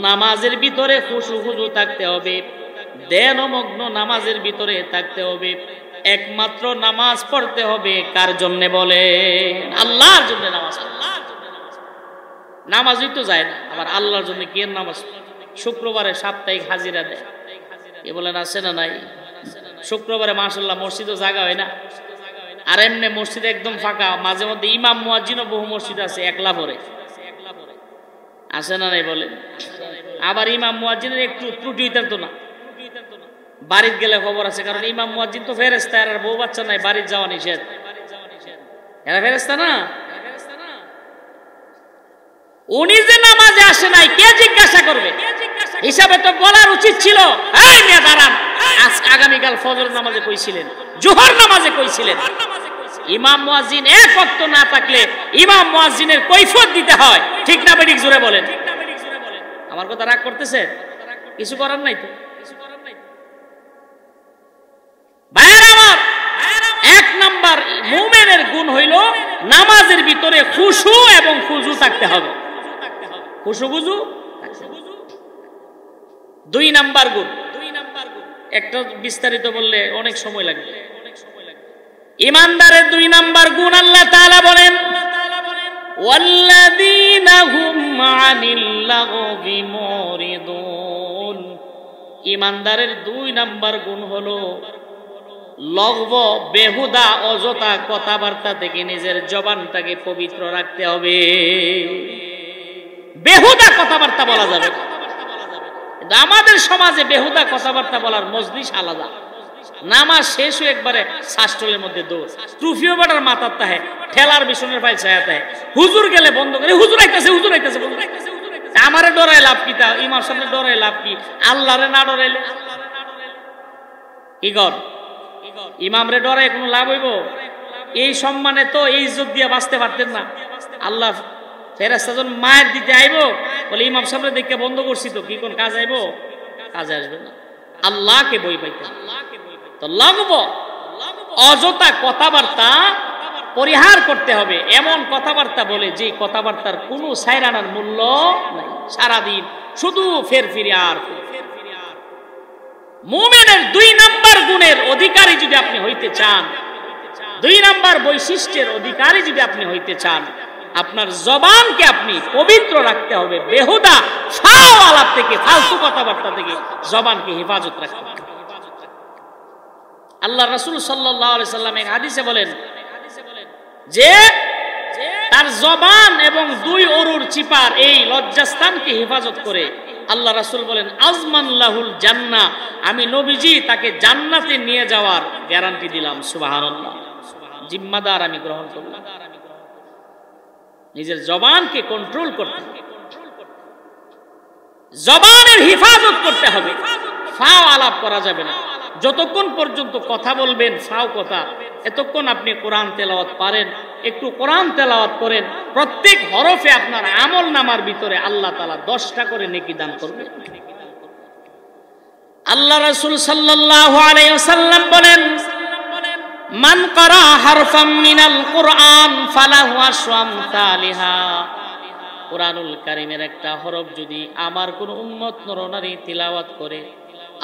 নামাজের ভিতরে খুশু থাকতে হবে, ধ্যানমগ্ন নামাজের ভিতরে থাকতে হবে। একমাত্র নামাজ পড়তে হবে কার জন্য বলে? আল্লাহর জন্য নামাজ। নামাজই তো যায় না, আবার আল্লাহর জন্য কে নামাজ? শুক্রবারে সাপ্তাহিক হাজিরা দেয়, এ বলেন আছে না নাই? শুক্রবারে মাশাআল্লাহ মসজিদও জায়গা হয় না, আর এমনি মসজিদ একদম ফাঁকা। মাঝে মধ্যে ইমাম মুয়াজ্জিনও বহু মসজিদ আছে একলা পড়ে, আছে না নাই বলেন? আবার ইমাম মুয়াজ্জিনের একটু ত্রুটি হইতো না, বাড়িতে গেলে খবর আছে, কারণ ইমাম মুয়াজ্জিন তো ফেরেশতা, আর বউ বাচ্চা নাই, বাড়িতে যাওয়া নিষেধ। এরা ফেরেশতা না? উনি যে নামাজে আসে নাই, কে জিজ্ঞাসা করবে? হিসাবে তো বলার উচিত ছিল, এই মিয়া দাঁড়ান, আজ আগামীকাল ফজর নামাজে কইছিলেন, জোহর নামাজে কইছিলেন। ইমাম মুয়াজ্জিন এক ওয়াক্ত না থাকলে ইমাম মুয়াজ্জিনের কৈফিয়ত দিতে হয়, ঠিক না বেঠিক? জোরে বলেন। আমার কথা রাগ করতেছে? কিছু করার নাই তো। ভাইয়েরা আমার, এক নাম্বার মুমিনের গুণ হইল নামাজের ভিতরে খুশু এবং খুজু থাকতে হবে। খুশু খুজু। দুই নাম্বার গুণ, একটা বিস্তারিত বললে অনেক সময় লাগবে। ইমানদারের দুই নাম্বার গুণ আল্লাহ তাআলা বলেন, ওয়াল্লাযীনা হুম আনিল লাগবি মুরিদুন। ইমানদারের দুই নাম্বার গুণ হলো লগব, বেহুদা অযথা কথাবার্তা থেকে নিজের জবানটাকে পবিত্র রাখতে হবে। বেহুদা কথাবার্তা বলা যাবে না। আমাদের সমাজে বেহুদা কথাবার্তা বলার মজলিস আলাদা। নামাজ শেষ হয়ে একবারে শাস্ত্রের মধ্যে দৌড়, ট্রুফিও বাটার মাথার তাহে, ঠেলার বিছনের ফাইল ছায়া তাহে, হুজুর গেলে বন্ধ করে, হুজুর আইতাছে, হুজুর আইতাছে, হুজুর আইতাছে। আমারে ডরায় লাভ কি? তা ইমাম সামনে ডরায় লাভ কি? আল্লাহরে না ডরাইলে কি কর? ইমামরে ডরায় কোনো লাভ হইব? এই সম্মানে তো এই ইজ্জত দিয়ে বাঁচতে পারতেন না। আল্লাহ ফেরেশতা যখন মায়ের দিতে আইব, বলে ইমাম সামনে দেখে বন্ধ করছি তো, কি কোন কাজ আইব? কাজে আসবে না। আল্লাহকে বই পাইতে তো লাগবো, অযথা কথাবার্তা পরিহার করতে হবে। এমন কথাবার্তা বলে যে কথাবার্তার কোনো সাইরানার মূল্য নাই, সারাদিন শুধু ফেরফিরে আর। মুমিনের দুই নাম্বার গুণের অধিকারী যদি আপনি হইতে চান, দুই নাম্বার বৈশিষ্ট্যের অধিকারী যদি আপনি হইতে চান, আপনার জবানকে আপনি পবিত্র রাখতে হবে। বেহুদা ফাও আলাপ থেকে, ফালতু কথাবার্তা থেকে জবানকে হেফাজত রাখতে হবে। আল্লাহ রাসূল সাল্লাল্লাহু আলাইহি সাল্লাম এক হাদিসে বলেন যে তার জবান এবং দুই অরুর চিপার এই লজ্জাস্থানকে হেফাজত করে, আল্লাহ রাসূল বলেন আজমান লাহুল জান্নাহ, আমি নবীজি তাকে জান্নাতে নিয়ে যাওয়ার গ্যারান্টি দিলাম। সুবহানাল্লাহ। জিম্মাদার আমি গ্রহণ করলাম। নিজের জবানকে কন্ট্রোল করতে হবে, জবানের হেফাজত করতে হবে। ফাও আলাপ করা যাবে না। যতক্ষণ পর্যন্ত কথা বলবেন ফাও কথা, এতক্ষণ আপনি কোরআন তেলাওয়াত পারেন, একটু কোরআন তেলাওয়াত করেন। প্রত্যেক হরফে আপনার আমল নামার ভিতরে আল্লাহ তাআলা 10টা করে নেকি দান করবেন। আল্লাহ রাসূল সাল্লাল্লাহু আলাইহি ওয়াসাল্লাম বলেন, মান ক্বারা হারফাম মিনাল কুরআন ফালাহু আশরু আমসালিহা। কুরআনুল কারীমের একটা হরফ যদি আমার কোন উম্মত নরনারী তিলাওয়াত করে,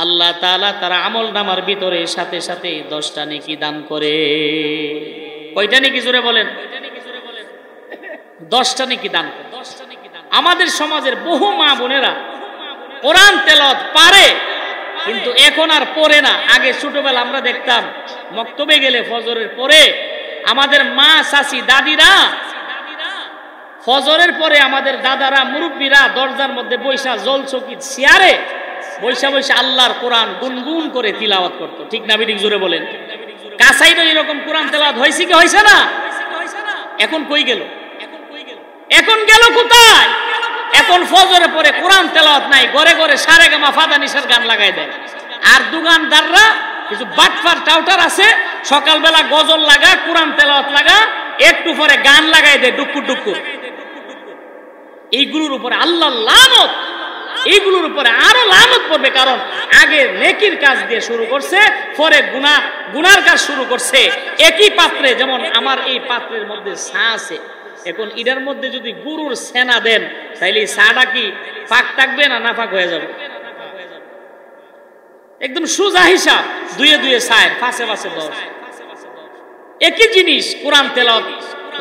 আল্লাহ তাআলা তার আমলনামার ভিতরে সাথে সাথে 10টা নেকি দান করে। কয়টা নেকি জোরে বলেন? 10টা নেকি দান করে। আমাদের সমাজের বহু মা বোনেরা কোরআন তেলাওয়াত পারে, কিন্তু এখন আর পড়ে না। আগে ছোটবেলা আমরা দেখতাম মক্তবে গেলে ফজরের পরে আমাদের মা, চাচি, দাদিরা ফজরের পরে আমাদের দাদারা, মুরব্বীরা দরজার মধ্যে বৈশা জলচকিত চেয়ারে বৈশা বৈশা আল্লাহর কোরআন গুনগুন করে তিলাওয়াত করতো। ঠিক না বিঠিক জোরে বলেন? কাছাইরও এরকম কোরআন তেলাওয়াত হয়েছে কি হয়েছে না? এখন কই গেল? এখন গেল কোথায়? এখন ফজরের পরে কোরআন তেলাওয়াত নাই, ঘরে ঘরে সারেগামা ফাদানিসার গান লাগাই দেয়। আর দোকানদাররা কিছু বাটফার টাউটার আছে, সকালবেলা গজল লাগা, কোরআন তেলাওয়াত লাগা, একটু পরে গান লাগাই দেয় ডুকুর ডুকুর। এইগুলোর উপরে আল্লাহ লানত, এইগুলোর উপরে আরো লানত পড়বে। কারণ আগে নেকির কাজ দিয়ে শুরু করছে, পরে গুনার কাজ শুরু করছে। একই পাত্রে, যেমন আমার এই পাত্রের মধ্যে চা আছে, এখন এটার মধ্যে যদি গুরুর সেনা দেন, তাইলে এই চাটা কি ফাঁক থাকবে না নাফাক হয়ে যাবে? একদম সোজা হিসাব, দুয়ে দুয়ে 4, 5-এ 10। একই জিনিস কোরআন তেলাওয়াত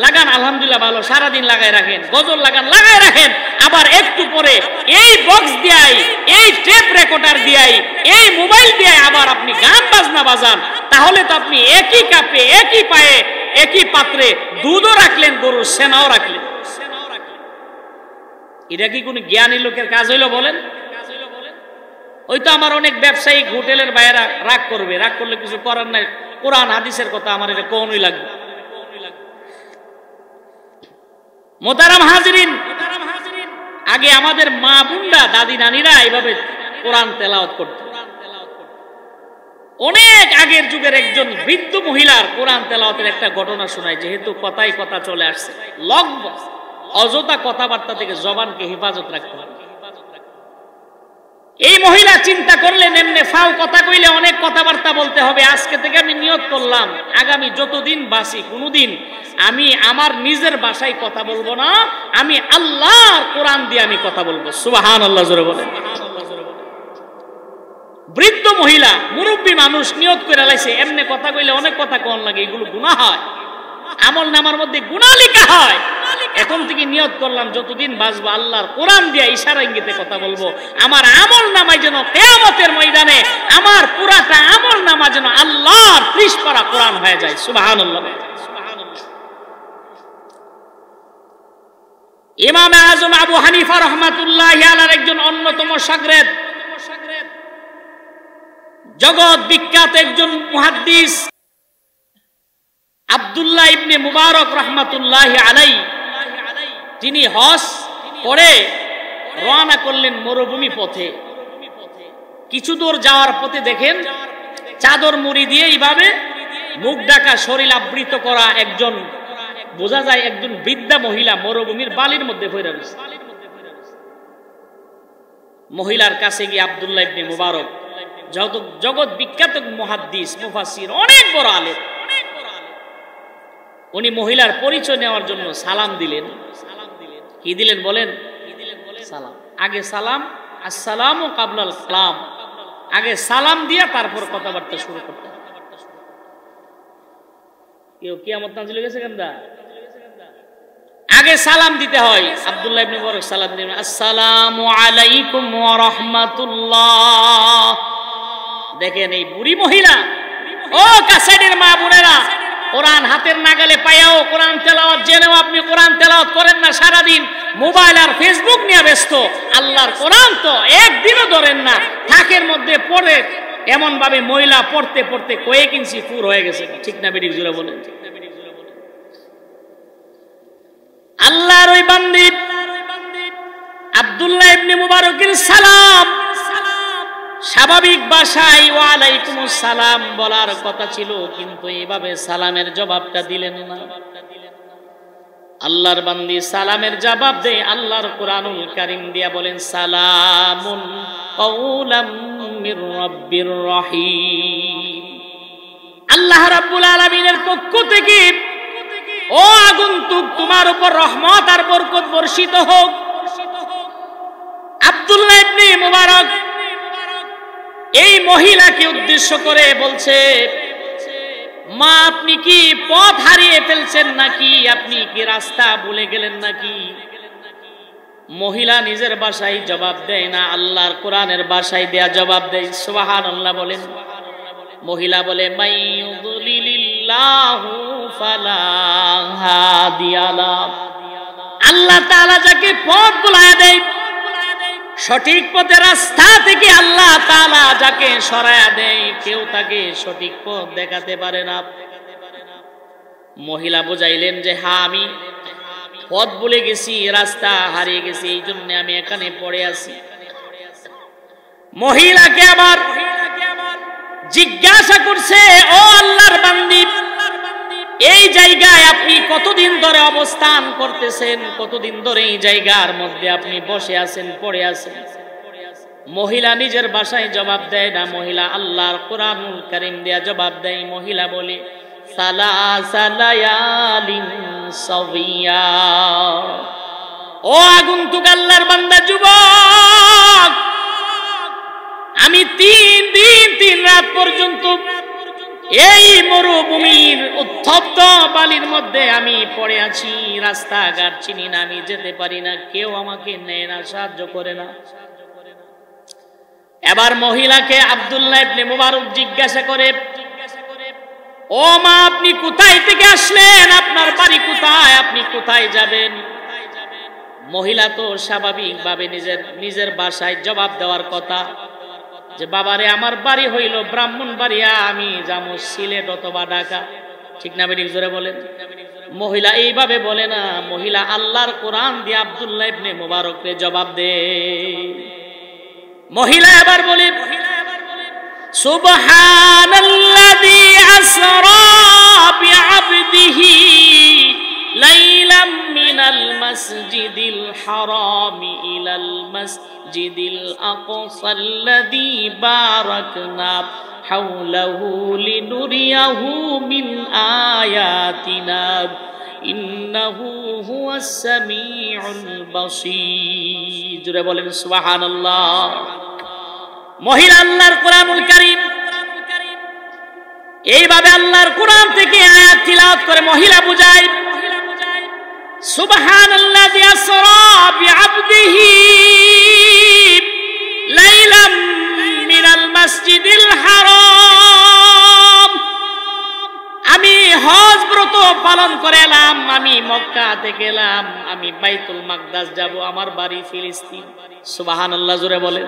লাগান, আলহামদুলিল্লাহ ভালো, সারাদিন লাগাই রাখেন। গজল লাগান, লাগাই রাখেন। আবার একটু পরে এই বক্স দিয়াই, এই টেপ রেকর্ডার দিয়াই, এই মোবাইল দিয়াই আবার আপনি গান বাজনা বাজান, তাহলে তো আপনি একই কাপে, একই পায়ে, একই পাত্রে দুধও রাখলেন, গরুর সেনাও রাখলেন। এটা কি কোনো জ্ঞানী লোকের কাজ হইলো বলেন? ওই তো আমার অনেক ব্যবসায়িক হোটেলের বাইরা রাগ করবে, রাগ করলে কিছু করার নাই। কোরআন হাদিসের কথা আমার এটা কোনই লাগবে। মোহতারাম হাজিরিন, আগে আমাদের মা বোনরা, দাদি নানিরা এইভাবে কোরআন তেলাওয়াত করত। অনেক আগের যুগের একজন বৃদ্ধ মহিলার কোরআন তেলাওয়াতের একটা ঘটনা শোনায়। যেহেতু কথায় কথা চলে আসছে, লগ্ন অযথা কথাবার্তা থেকে জবানকে হেফাজত রাখতে হবে। এই মহিলা চিন্তা করলেন, এমনি ফাও কথা কইলে অনেক কথাবার্তা বলতে হবে। আজকে থেকে আমি নিয়ত করলাম, আগামী যতদিন বাঁচি কোনোদিন আমি আমার নিজের ভাষায় কথা বলবো না, আমি আল্লাহর কোরআন দিয়ে আমি কথা বলবো। সুবহানাল্লাহ জোরে বলেন। বৃদ্ধ মহিলা, মুরব্বী মানুষ নিয়ত করে লাইছে, এমনি কথা কইলে অনেক কথা কোন লাগে, এগুলো গুনাহ হয়, আমল নামার মধ্যে গুনাহ লেখা হয়। এখন থেকে নিয়ত করলাম যতদিন বাঁচবো আল্লাহর কোরআন দিয়ে ইশারা ইঙ্গিতে কথা বলবো। আমার আমল নামায় যেন কিয়ামতের ময়দানে আমার পুরাটা আমল নামা যেন আল্লাহর 30 পারা কোরআন হয়ে যায়। সুবহানাল্লাহ। ইমাম আজম আবু হানিফা রাহমাতুল্লাহি আলাইহির একজন অন্যতম শাগরেদ, জগৎ বিখ্যাত একজন মুহাদ্দিস আব্দুল্লাহ ইবনে মুবারক রাহমাতুল্লাহি আলাইহি, তিনি হজ করে রওনা করলেন মরুভূমি পথে। কিছু দূর যাওয়ার পথে দেখেন চাদর মুড়ি দিয়ে এইভাবে মুখ ঢাকা, শরীর আবৃত করা একজন, বোঝা যায় একজন বৃদ্ধা মহিলা মরুভূমির বালির মধ্যে পড়ে রয়েছে। মহিলার কাছে গিয়ে আব্দুল্লাহ ইবনে মুবারক, জগৎ বিখ্যাত মুহাদ্দিস, মুফাসসির, অনেক বড় আলেম, উনি মহিলার পরিচয় নেওয়ার জন্য সালাম দিলেন। কি দিলেন বলেন? সালাম। আগে সালাম, আসসালামু কাবলাল কালাম, আগে সালাম দিয়া তারপর কথাবার্তা শুরু করতে। কেউ কিয়ামত নাজিল হয়ে গেছে কেনদা? আগে সালাম দিতে হয়। আব্দুল্লাহ ইবনে মুবারক সালাম দিলেন, আসসালামু আলাইকুম ওয়া রাহমাতুল্লাহ। দেখেন এই বুড়ি মহিলা, ও কাছের মা বোনেরা, কোরআন হাতের নাগালে পায়াও কোরআন তেলাওয়াত জেনেও আপনি কোরআন তেলাওয়াত করেন না, সারাদিন মোবাইল আর ফেসবুক নিয়ে ব্যস্ত। আল্লাহর কোরআন তো একদিনও ধরেন না, থাকের মধ্যে পড়ে এমন ভাবে মহিলা পড়তে পড়তে কয়েক ইঞ্চি ফুর হয়ে গেছে। ঠিক না বেরিক জুড়ে বলেন? আল্লাহর ওই বান্দি আব্দুল্লাহ ইবনে মুবারকের সালাম স্বাভাবিক ভাষায় ওয়া আলাইকুমুস সালাম বলার কথা ছিল, কিন্তু এইভাবে সালামের জবাবটা দিলেন না। আল্লাহর বান্দি সালামের জবাব দেয় আল্লাহর কোরআনুল কারীম দিয়া বলেন, সালামুন কাওলাম মির রাব্বির রহিম। আল্লাহ রাব্বুল আলামিনের পক্ষ থেকে ও আগন্তুক তোমার উপর রহমত আর বরকত বর্ষিত হোক। আব্দুল্লাহ ইবনে মুবারক এই মহিলাকে উদ্দেশ্য করে বলছে, মা আপনি কি পথ হারিয়ে ফেলছেন নাকি, আপনি কি রাস্তা ভুলে গেলেন নাকি? মহিলা নিজের ভাষায় জবাব দেয় না, আল্লাহর কোরআনের ভাষায় দেয়া জবাব দেয়। সুবহানাল্লাহ বলেন। মহিলা বলে, মাইয়ুদলিলিল্লাহু ফালা হাদিয়া লাহু, আল্লাহ তাআলা যাকে পথ ভুলায়া দেয়, সঠিক পথে রাস্তা থেকে আল্লাহ তাআলা যাকে সরায়া দেয়, কেউ তাকে সঠিক পথ দেখাতে পারে না। মহিলা বুঝাইলেন যে হ্যাঁ, আমি পথ ভুলে গেছি, রাস্তা হারিয়ে গেছি, এই জন্য আমি এখানে পড়ে আছি। মহিলাকে আবার জিজ্ঞাসা করছে, ও আল্লাহর বান্দি, এই জায়গায় আপনি কতদিন ধরে অবস্থান করতেছেন, কতদিন ধরে এই জায়গার মধ্যে আপনি বসে আছেন, পড়ে আছেন? মহিলা নিজের ভাষায় জবাব দেয় না, মহিলা আল্লাহর কোরআনুল কারীম দেয়া জবাব দেয়। মহিলা বলে, সালাসা লায়ালিন সাবিয়া, ও আগন্তুক আল্লাহর বান্দা যুবক, আমি 3 দিন 3 রাত পর্যন্ত এই মরুভূমির উত্তপ্ত বালির মধ্যে আমি পড়ে আছি, রাস্তাঘাট চিনি না, আমি যেতে পারি না, কেউ আমাকে নেয় না, সাহায্য করে না। এবার মহিলাকে আব্দুল্লাহ ইবনে মুবারক জিজ্ঞাসা করে, ও মা আপনি কোথায় থেকে আসলেন, আপনার বাড়ি কোথায়, আপনি কোথায় যাবেন? মহিলা তো স্বাভাবিকভাবে নিজের ভাষায় জবাব দেওয়ার কথা যে বাবারে আমার বাড়ি হইল ব্রাহ্মণবাড়িয়া, আমি যাবো সিলেট অথবা ঢাকা। ঠিক না বেরিক জোরে বলেন? মহিলা এইভাবে বলে না, মহিলা আল্লাহর কোরআন দিয়ে আব্দুল্লাহ ইবনে মুবারককে জবাব দে। মহিলা এবার বলে, সুবহানাল্লাযী আসরা বিআবদিহি লাইলাম মিনাল মাসজিদিল হারামি ইলাল মাসজিদিল আকসাল্লাযী বারাকনা হাওলাহু লিনুরিয়াহু মিন আয়াতিনা ইন্নাহু হুয়াস সামিউল বাসীর। জোরে বলেন সুবহানাল্লাহ। মহিলা আল্লাহর কোরআনুল কারীম এইভাবে আল্লাহর কোরআন থেকে আয়াত তিলাওয়াত করে মহিলা বুঝায়, সুবহানাল্লাযী আসরা বিআবদিহি লাইলাম মিনাল মাসজিদিল হারাম, আমি হজ ব্রত পালন করে এলাম, আমি মক্কা থেকে এলাম, আমি বাইতুল মাকদাস যাব, আমার বাড়ি ফিলিস্তিন। সুবহানাল্লাহ জোরে বলেন।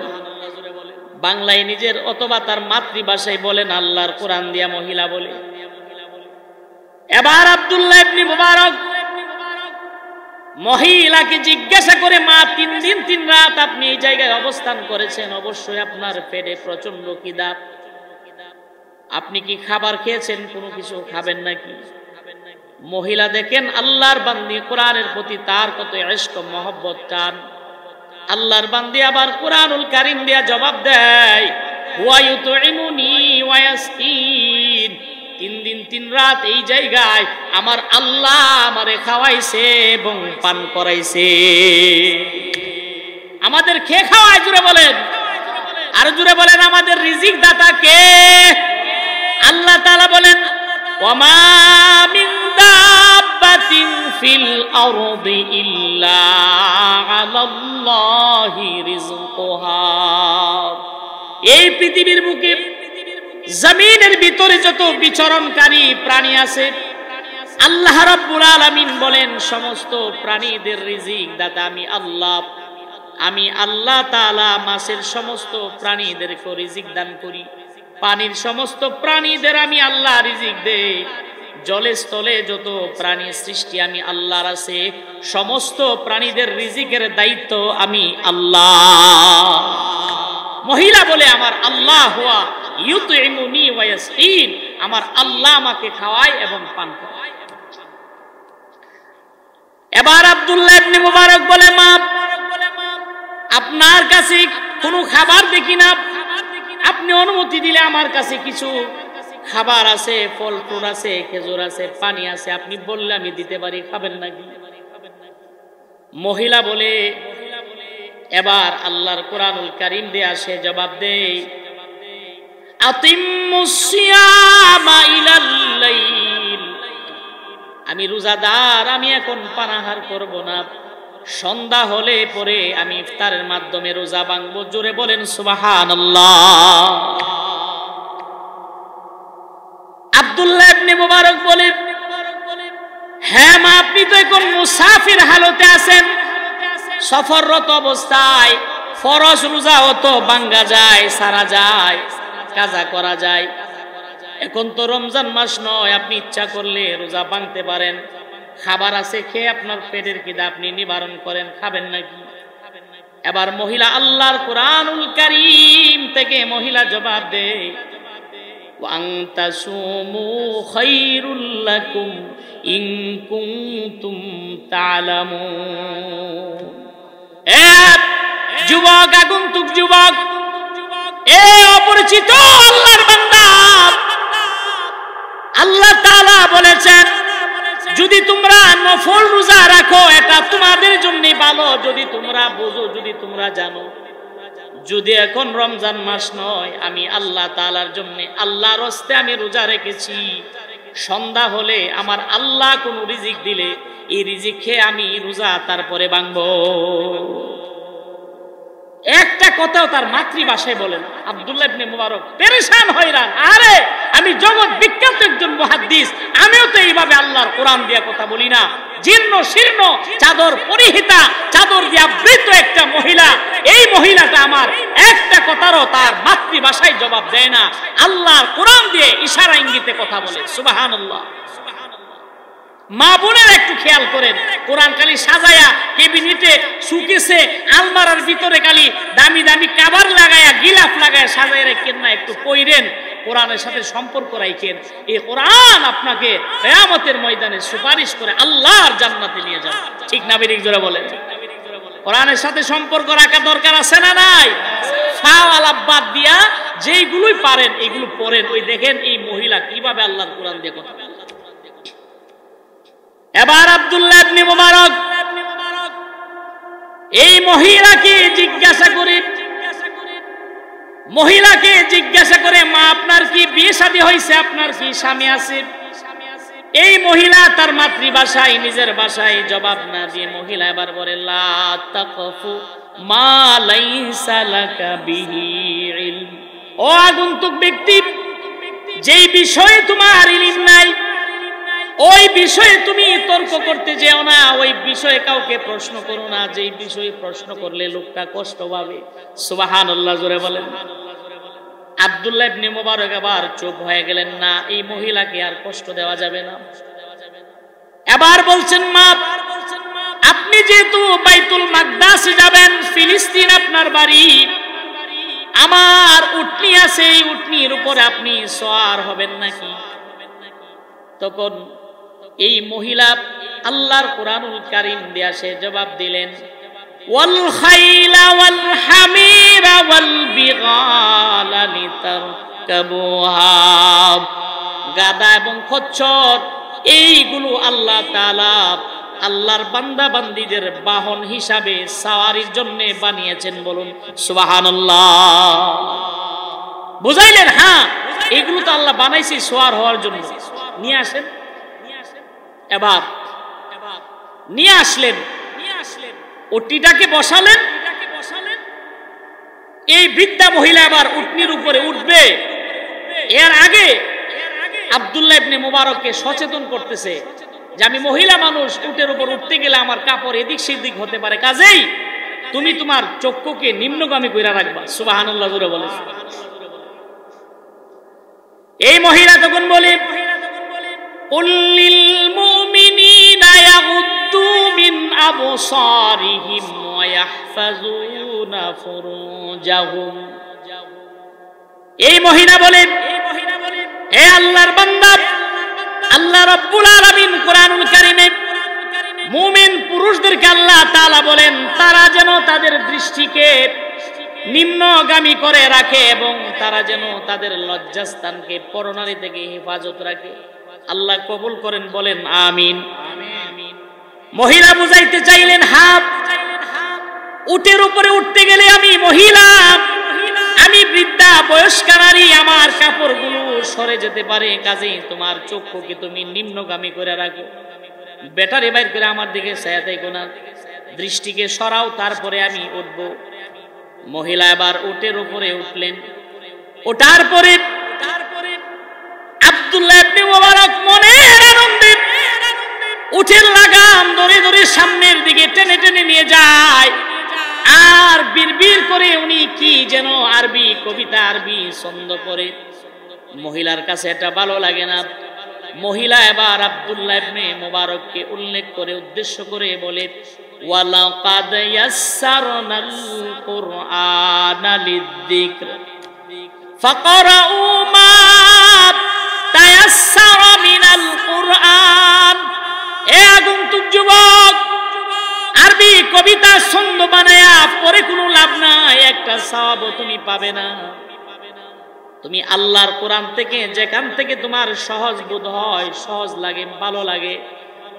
বাংলায় নিজের অথবা তার মাতৃভাষায় বলেন, আল্লাহর কোরআন দিয়া মহিলা বলে। এবার আব্দুল্লাহ ইবনে মুবারক মহিলাকে জিজ্ঞাসা করে, মা 3 দিন 3 রাত আপনি এই জায়গায় অবস্থান করেছেন, অবশ্যই আপনার পেটে প্রচন্ড খিদা, আপনি কি খাবার খেয়েছেন, কোনো কিছু খাবেন নাকি? মহিলা দেখেন আল্লাহর বান্দি কোরআনের প্রতি তার কত ইশক মহব্বত টান। আল্লাহর বান্দি আবার কোরআনুল কারীম দিয়া জবাব দেয়, ওয়া ইউতইমুনি ওয়া ইয়াসকিন, 3 দিন 3 রাত এই জায়গায় আমার আল্লাহ আমারে খাওয়াইছে এবং পান করাইছে। আমাদের খেয়ে খাওয়ায়, জুড়ে বলেন, আর জুড়ে বলেন, আমাদের রিজিক দাতা কে? আল্লাহ তাআলা বলেন, ওয়া মা মিন দাব্বাতিন ফিল আরদি ইল্লা আলাল্লাহি রিজকুহা, এই পৃথিবীর বুকে জমিনের ভিতরে যত বিচরণকারী প্রাণী আছে, আল্লাহ রাব্বুল আলামিন বলেন সমস্ত প্রাণীদের রিজিক দাতা আমি আল্লাহ। আমি আল্লাহ তাআলা মাছের সমস্ত প্রাণীদেরকে রিজিক দান করি, পানির সমস্ত প্রাণীদের আমি আল্লাহ রিজিক দেই, জলে স্থলে যত প্রাণী সৃষ্টি আমি আল্লাহর আছে, সমস্ত প্রাণীদের রিজিকের দায়িত্ব আমি আল্লাহ। মহিলা বলে, আমার আল্লাহ হুয়া ইউতইমুনি ওয়া ইয়াসকিন, আমার আল্লাহ আমাকে খাওয়ায় এবং পান করায়। এবার আব্দুল্লাহ ইবনে মুবারক বলে, মা আপনার কাছে কোনো খাবার দেখি না, আপনি অনুমতি দিলে আমার কাছে কিছু খাবার আছে, ফল ফ্রুট আছে, খেজুর আছে, পানি আছে, আপনি বললে আমি দিতে পারি, খাবেন নাকি? মহিলা বলে, এবার আল্লাহর কোরআনুল কারীম দিয়ে আসে জবাব দেয়, আতিম্মুস সিয়ামা ইলাল লাইল, আমি রোজাদার, আমি এখন পানাহার করব না, সন্ধ্যা হলে পরে আমি ইফতারের মাধ্যমে রোজা ভাঙবো। জোরে বলেন সুবহানাল্লাহ। আব্দুল্লাহ ইবনে মুবারক বলে, হ্যাঁ মা, আপনি তো এখন মুসাফির হালতে আছেন, সফররত অবস্থায় ফরজ রোজা হতো ভাঙ্গা যায়, সারা যায়, কাজা করা যায়। এখন তো রমজান মাস নয়, আপনি ইচ্ছা করলে রোজা ভাঙতে পারেন, খাবার আছে, খেয়ে আপনার পেটের খিদা আপনি নিবারণ করেন, খাবেন নাকি? এবার মহিলা আল্লাহর কোরআনুল কারীম থেকে মহিলা জবাব দেয়, ওয়াং তাসুমু খায়রুল লাকুম ইন কুনতুম তা'লামুন। যুবক, আগন্তুক যুবক, এ অপরিচিত আল্লাহর বান্দা, আল্লাহ তাআলা বলেছেন যদি তোমরা নফল রোজা রাখো এটা তোমাদের জন্য ভালো, যদি তোমরা বুঝো, যদি তোমরা জানো। যদি এখন রমজান মাস নয়, আমি আল্লাহ তাআলার জন্য, আল্লাহর হস্তে আমি রোজা রেখেছি, সন্ধ্যা হলে আমার আল্লাহ কোন রিজিক দিলে এই রিজিক খেয়ে আমি রোজা তারপরে ভাঙবো। একটা কথাও তার মাতৃভাষায় বলেন। আব্দুল্লাহ ইবনে মুবারক পেরেশান হয়রান, আরে আমি জগৎ বিখ্যাত একজন মুহাদ্দিস, আমিও তো এইভাবে আল্লাহর কোরআন দিয়ে কথা বলি না। জীর্ণ শীর্ণ চাদর পরিহিতা, চাদর দিয়ে আবৃত একটা মহিলা, এই মহিলাটা আমার একটা কথারও তার মাতৃভাষায় জবাব দেয় না, আল্লাহর কোরআন দিয়ে ইশারা ইঙ্গিতে কথা বলে। সুবহানাল্লাহ। মা বোনের একটু খেয়াল করেন, কোরআন খালি সাজায়া কেবিনেটে, সুকেসে, আলমারার ভিতরে খালি দামি দামি কাভার লাগায়া, গিলাফ লাগায়া সাজায় রাখেন না, একটু পড়েন, কোরআনের সাথে সম্পর্ক রাখেন। এই কোরআন আপনাকে কিয়ামতের ময়দানে সুপারিশ করে আল্লাহর জান্নাতে নিয়ে যাবে। ঠিক না বেরিক জোরে বলেন? কোরআনের সাথে সম্পর্ক রাখা দরকার আছে না নাই? ফাওয়ালা বাদ দিয়া যেইগুলোই পারেন এগুলো পড়েন। ওই দেখেন এই মহিলা কিভাবে আল্লাহর কোরআন দিয়ে কথা বলে। এবার আব্দুল্লাহ ইবনে মুবারক এই মহিলাকে জিজ্ঞাসা করে, মা আপনার কি বিয়ে শাদী হয়েছে, আপনার কি স্বামী আছে? এই মহিলা তার মাতৃভাষায়, নিজের ভাষায় জবাব না দিয়ে মহিলা এবার বলে, লা তাকফু মা লাইসা লাকা বিহি ইলম। ও আগন্তুক ব্যক্তি, যেই বিষয়ে তোমার ইলম নাই ওই বিষয়ে তুমি তর্ক করতে যেও না, ওই বিষয়ে কাউকে প্রশ্ন করো না, যেই বিষয়ে প্রশ্ন করলে লোকটা কষ্ট পাবে। সুবহানাল্লাহ, জোরে বলেন। আব্দুল্লাহ ইবনে মুবারক এবার চুপ হয়ে গেলেন, না এই মহিলাকে আর কষ্ট দেওয়া যাবে না। এবার বলছেন, মা আপনি যেহেতু বাইতুল মাকদাস যাবেন, ফিলিস্তিন আপনার বাড়ি, আমার উটনি আছে, এই উটনির উপরে আপনি সওয়ার হবেন নাকি? তখন এই মহিলা আল্লাহর কোরআনুল কারীম দিয়ে সে জবাব দিলেন, ওয়াল খাইলা ওয়াল হামিরা ওয়াল বিগালা লিতারকাবুহা। গাদা এবং খচ্চর এইগুলো আল্লাহ তাআলা আল্লাহর বান্দা বান্দীদের বাহন হিসাবে সাওয়ারির জন্য বানিয়েছেন। বলুন সুবহানাল্লাহ। বুঝাইলেন? হ্যাঁ, এগুলো তো আল্লাহ বানাইছে সওয়ার হওয়ার জন্য। নিয়ে আসেন। এবার নিয়ে আসলেন, ওটিটাকে বসালেন। এই বৃদ্ধা মহিলা এবার উটনির উপরে উঠবে। এর আগে আব্দুল্লাহ ইবনে মুবারককে সচেতন করতেছে যে আমি মহিলা মানুষ, উটের উপর উঠতে গেলে আমার কাপড় এদিক সেদিক হতে পারে, কাজেই তুমি তোমার চক্ষুকে নিম্নগামী কইরা রাখবা। সুবহানাল্লাহ, জোরে বলে। এই মহিলা তখন বলে, কুল্লিল মুমিনিনা ইয়াগুদ্দু মিন আবসারিহিম ওয়া ইয়াহফাজুনা ফুরুজাহুম। এই মহিলা বলেন, হে আল্লাহর বান্দা, আল্লাহ রাব্বুল আলামিন কোরআনুল কারীমে মুমিন পুরুষদেরকে আল্লাহ তাআলা বলেন তারা যেন তাদের দৃষ্টিকে নিম্নগামী করে রাখে এবং তারা যেন তাদের লজ্জাস্থানকে পরনারী থেকে হেফাজত রাখে। আল্লাহ কবুল করেন, বলেন আমিন। মহিলা বুঝাইতে চাইলেন হাত, উটের উপরে উঠতে গেলে আমি মহিলা, আমি বৃদ্ধা বয়স্কা নারী, আমার কাপড়গুলো সরে যেতে পারে, কাজেই তোমার চক্ষুকে তুমি নিম্নগামী করে রাখো, ব্যাটারি বাইর করে আমার দিকে ছায়া দেখো না, দৃষ্টিকে সরাও, তারপরে আমি উঠব। মহিলা এবার উটের উপরে উঠলেন। ওঠার পরে আব্দুল্লাহ ইবনে মুবারক মনের আনন্দে উটের লাগাম ধরে ধরে সামনের দিকে টেনে টেনে নিয়ে যায়। আর বিড়বিড় করে উনি কি যেন আরবি কবিতা, আরবি ছন্দ পড়ে। মহিলার কাছে এটা ভালো লাগে না। মহিলা এবার আব্দুল্লাহ ইবনে মুবারককে উল্লেখ করে উদ্দেশ্য করে বলে, ওয়ালাকাদ ইয়াসসারনাল কুরআনা লিযিকর ফাকরাউ মা তায়াসসারা মিনাল কুরআন। এ আগন্তুক যুবক, আরবি কবিতা ছন্দ বানায়া পরে কোনো লাভ নাই, একটা সওয়াবও তুমি পাবে না। তুমি আল্লাহর কোরআন থেকে যেখান থেকে তোমার সহজ বোধ হয়, সহজ লাগে, ভালো লাগে,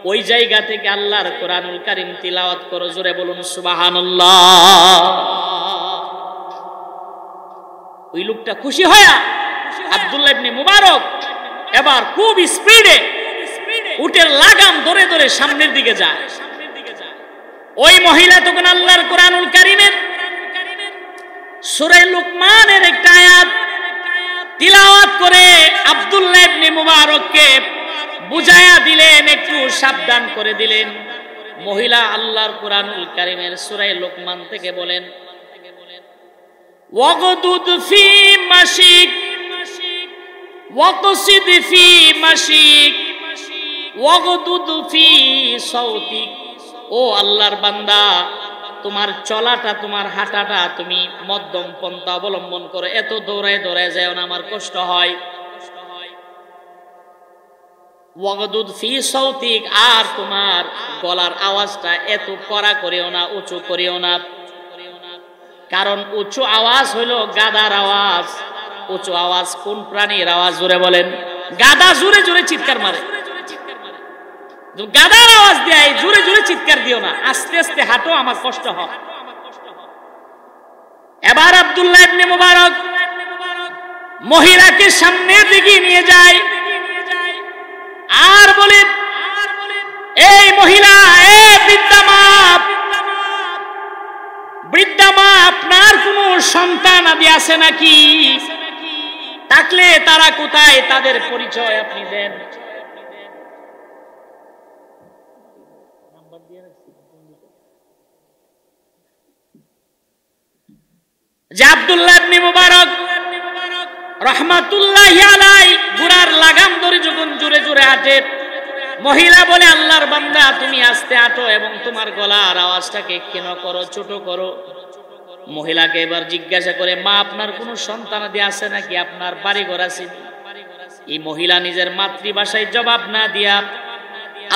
ওই জায়গা থেকে আল্লাহর কোরআনুল কারীম তিলাওয়াত করো। জোরে বলুন সুবহানাল্লাহ। ওই লোকটা খুশি হয়া আব্দুল্লাহ ইবনে মুবারক এবার খুব স্পিডে উটের লাগাম ধরে ধরে সামনের দিকে যায়। ওই মহিলা তখন আল্লাহর কোরআনুল কারীমের সূরা লুকমানের একটা আয়াত তিলাওয়াত করে আব্দুল্লাহ ইবনে মুবারককে বুঝায়া দিলেন, একটু সাবধান করে দিলেন। মহিলা আল্লাহর কোরআনুল কারীমের সূরা লুকমান থেকে বলেন, ওয়াগদুদ ফি মাশিক ওয়াকসিদ ফি মাশিক ওয়াগদুদ ফি সাউতিক। ও আল্লাহর বান্দা, তোমার চলাটা, তোমার হাঁটাটা তুমি মধ্যম পন্থা অবলম্বন করো, এত দৌড়ায় দৌড়ায় যাও না, আমার কষ্ট হয়। ওয়াগদুদ ফি সাউতিক, আর তোমার গলার আওয়াজটা এত কড়া করিও না, উঁচু করিও না, কারণ উঁচু আওয়াজ হইল গাদার আওয়াজ। উঁচু আওয়াজ কোন প্রাণীর আওয়াজ? জোরে বলেন। গাদা জোরে জোরে চিৎকার মারে, গাদার আওয়াজ দেয়, জোরে জোরে চিৎকার দিও না, আস্তে আস্তে হাঁটো, আমার কষ্ট হয়। এবার আব্দুল্লাহ ইবনে মুবারক মহিলাকে সামনের দিকে নিয়ে যায় আর বলে, এই মহিলা, এ বৃদ্ধা মা, বৃদ্ধা মা, আপনার কোনো সন্তান আদি আছে নাকি? থাকলে তারা কোথায়? তাদের পরিচয় আপনি দেন। যে আব্দুল্লাহ ইবনে মুবারক রাহমাতুল্লাহি আলাইহি ঘোড়ার লাগাম ধরে যখন জোরে জোরে হাঁটে, মহিলা বলে, আল্লাহর বান্দা, তুমি আস্তে হাঁটো এবং তোমার গলার আওয়াজটাকে ক্ষীণ করো, ছোট করো। মহিলাকে এবার জিজ্ঞাসা করে, মা, আপনার কোনো সন্তান আদি আছে নাকি? আপনার বাড়ি ঘর আছে? এই মহিলা নিজের মাতৃভাষায় জবাব না দিয়া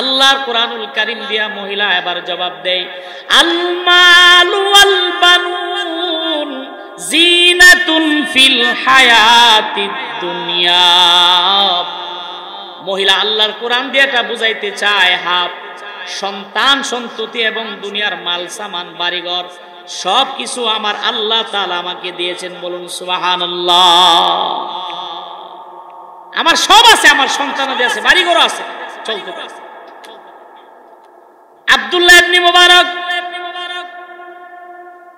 আল্লাহর কোরআনুল কারীম দিয়া মহিলা এবার জবাব দেয়, আল মালু ওয়াল বানুন জিনাতুন ফিল হায়াতিদ দুনিয়া। মহিলা আল্লাহর কোরআন দিয়ে এটা বুঝাইতে চায়, হাত, সন্তান সন্ততি এবং দুনিয়ার মাল সামান, বাড়িঘর, সবকিছু আমার আল্লাহ তাআলা আমাকে দিয়েছেন। বলুন সুবহানাল্লাহ। আমার সব আছে, আমার সন্তানাদি আছে, বাড়িঘর আছে, চলতে পারে। আব্দুল্লাহ ইবনে মুবারক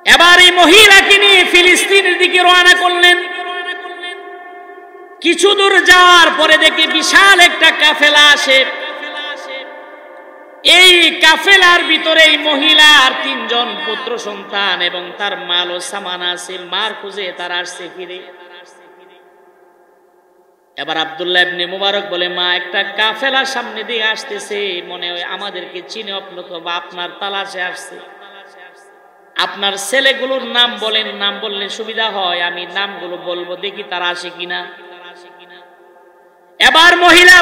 এবার এই মহিলাকে নিয়ে ফিলিস্তিনের দিকে রওনা করলেন। কিছু দূর যাওয়ার পরে দেখে বিশাল একটা কাফেলা আসে। এই কাফেলার ভিতরে এই মহিলার 3 জন পুত্র সন্তান এবং তার মাল ও সামান আছে। মার খুঁজে তারা আসছে ফিরে। এবার আব্দুল্লাহ ইবনে মুবারক বলে, মা, একটা কাফেলা সামনে দিয়ে আসতেছে, মনে হয় আমাদেরকে চিনে, অথবা আপনার তালাশে আসছে। আপনার ছেলেগুলোর নাম বলেন, নাম বললে সুবিধা হয়, আমি নামগুলো বলবো, দেখি তারা আসে কিনা। এবার মহিলা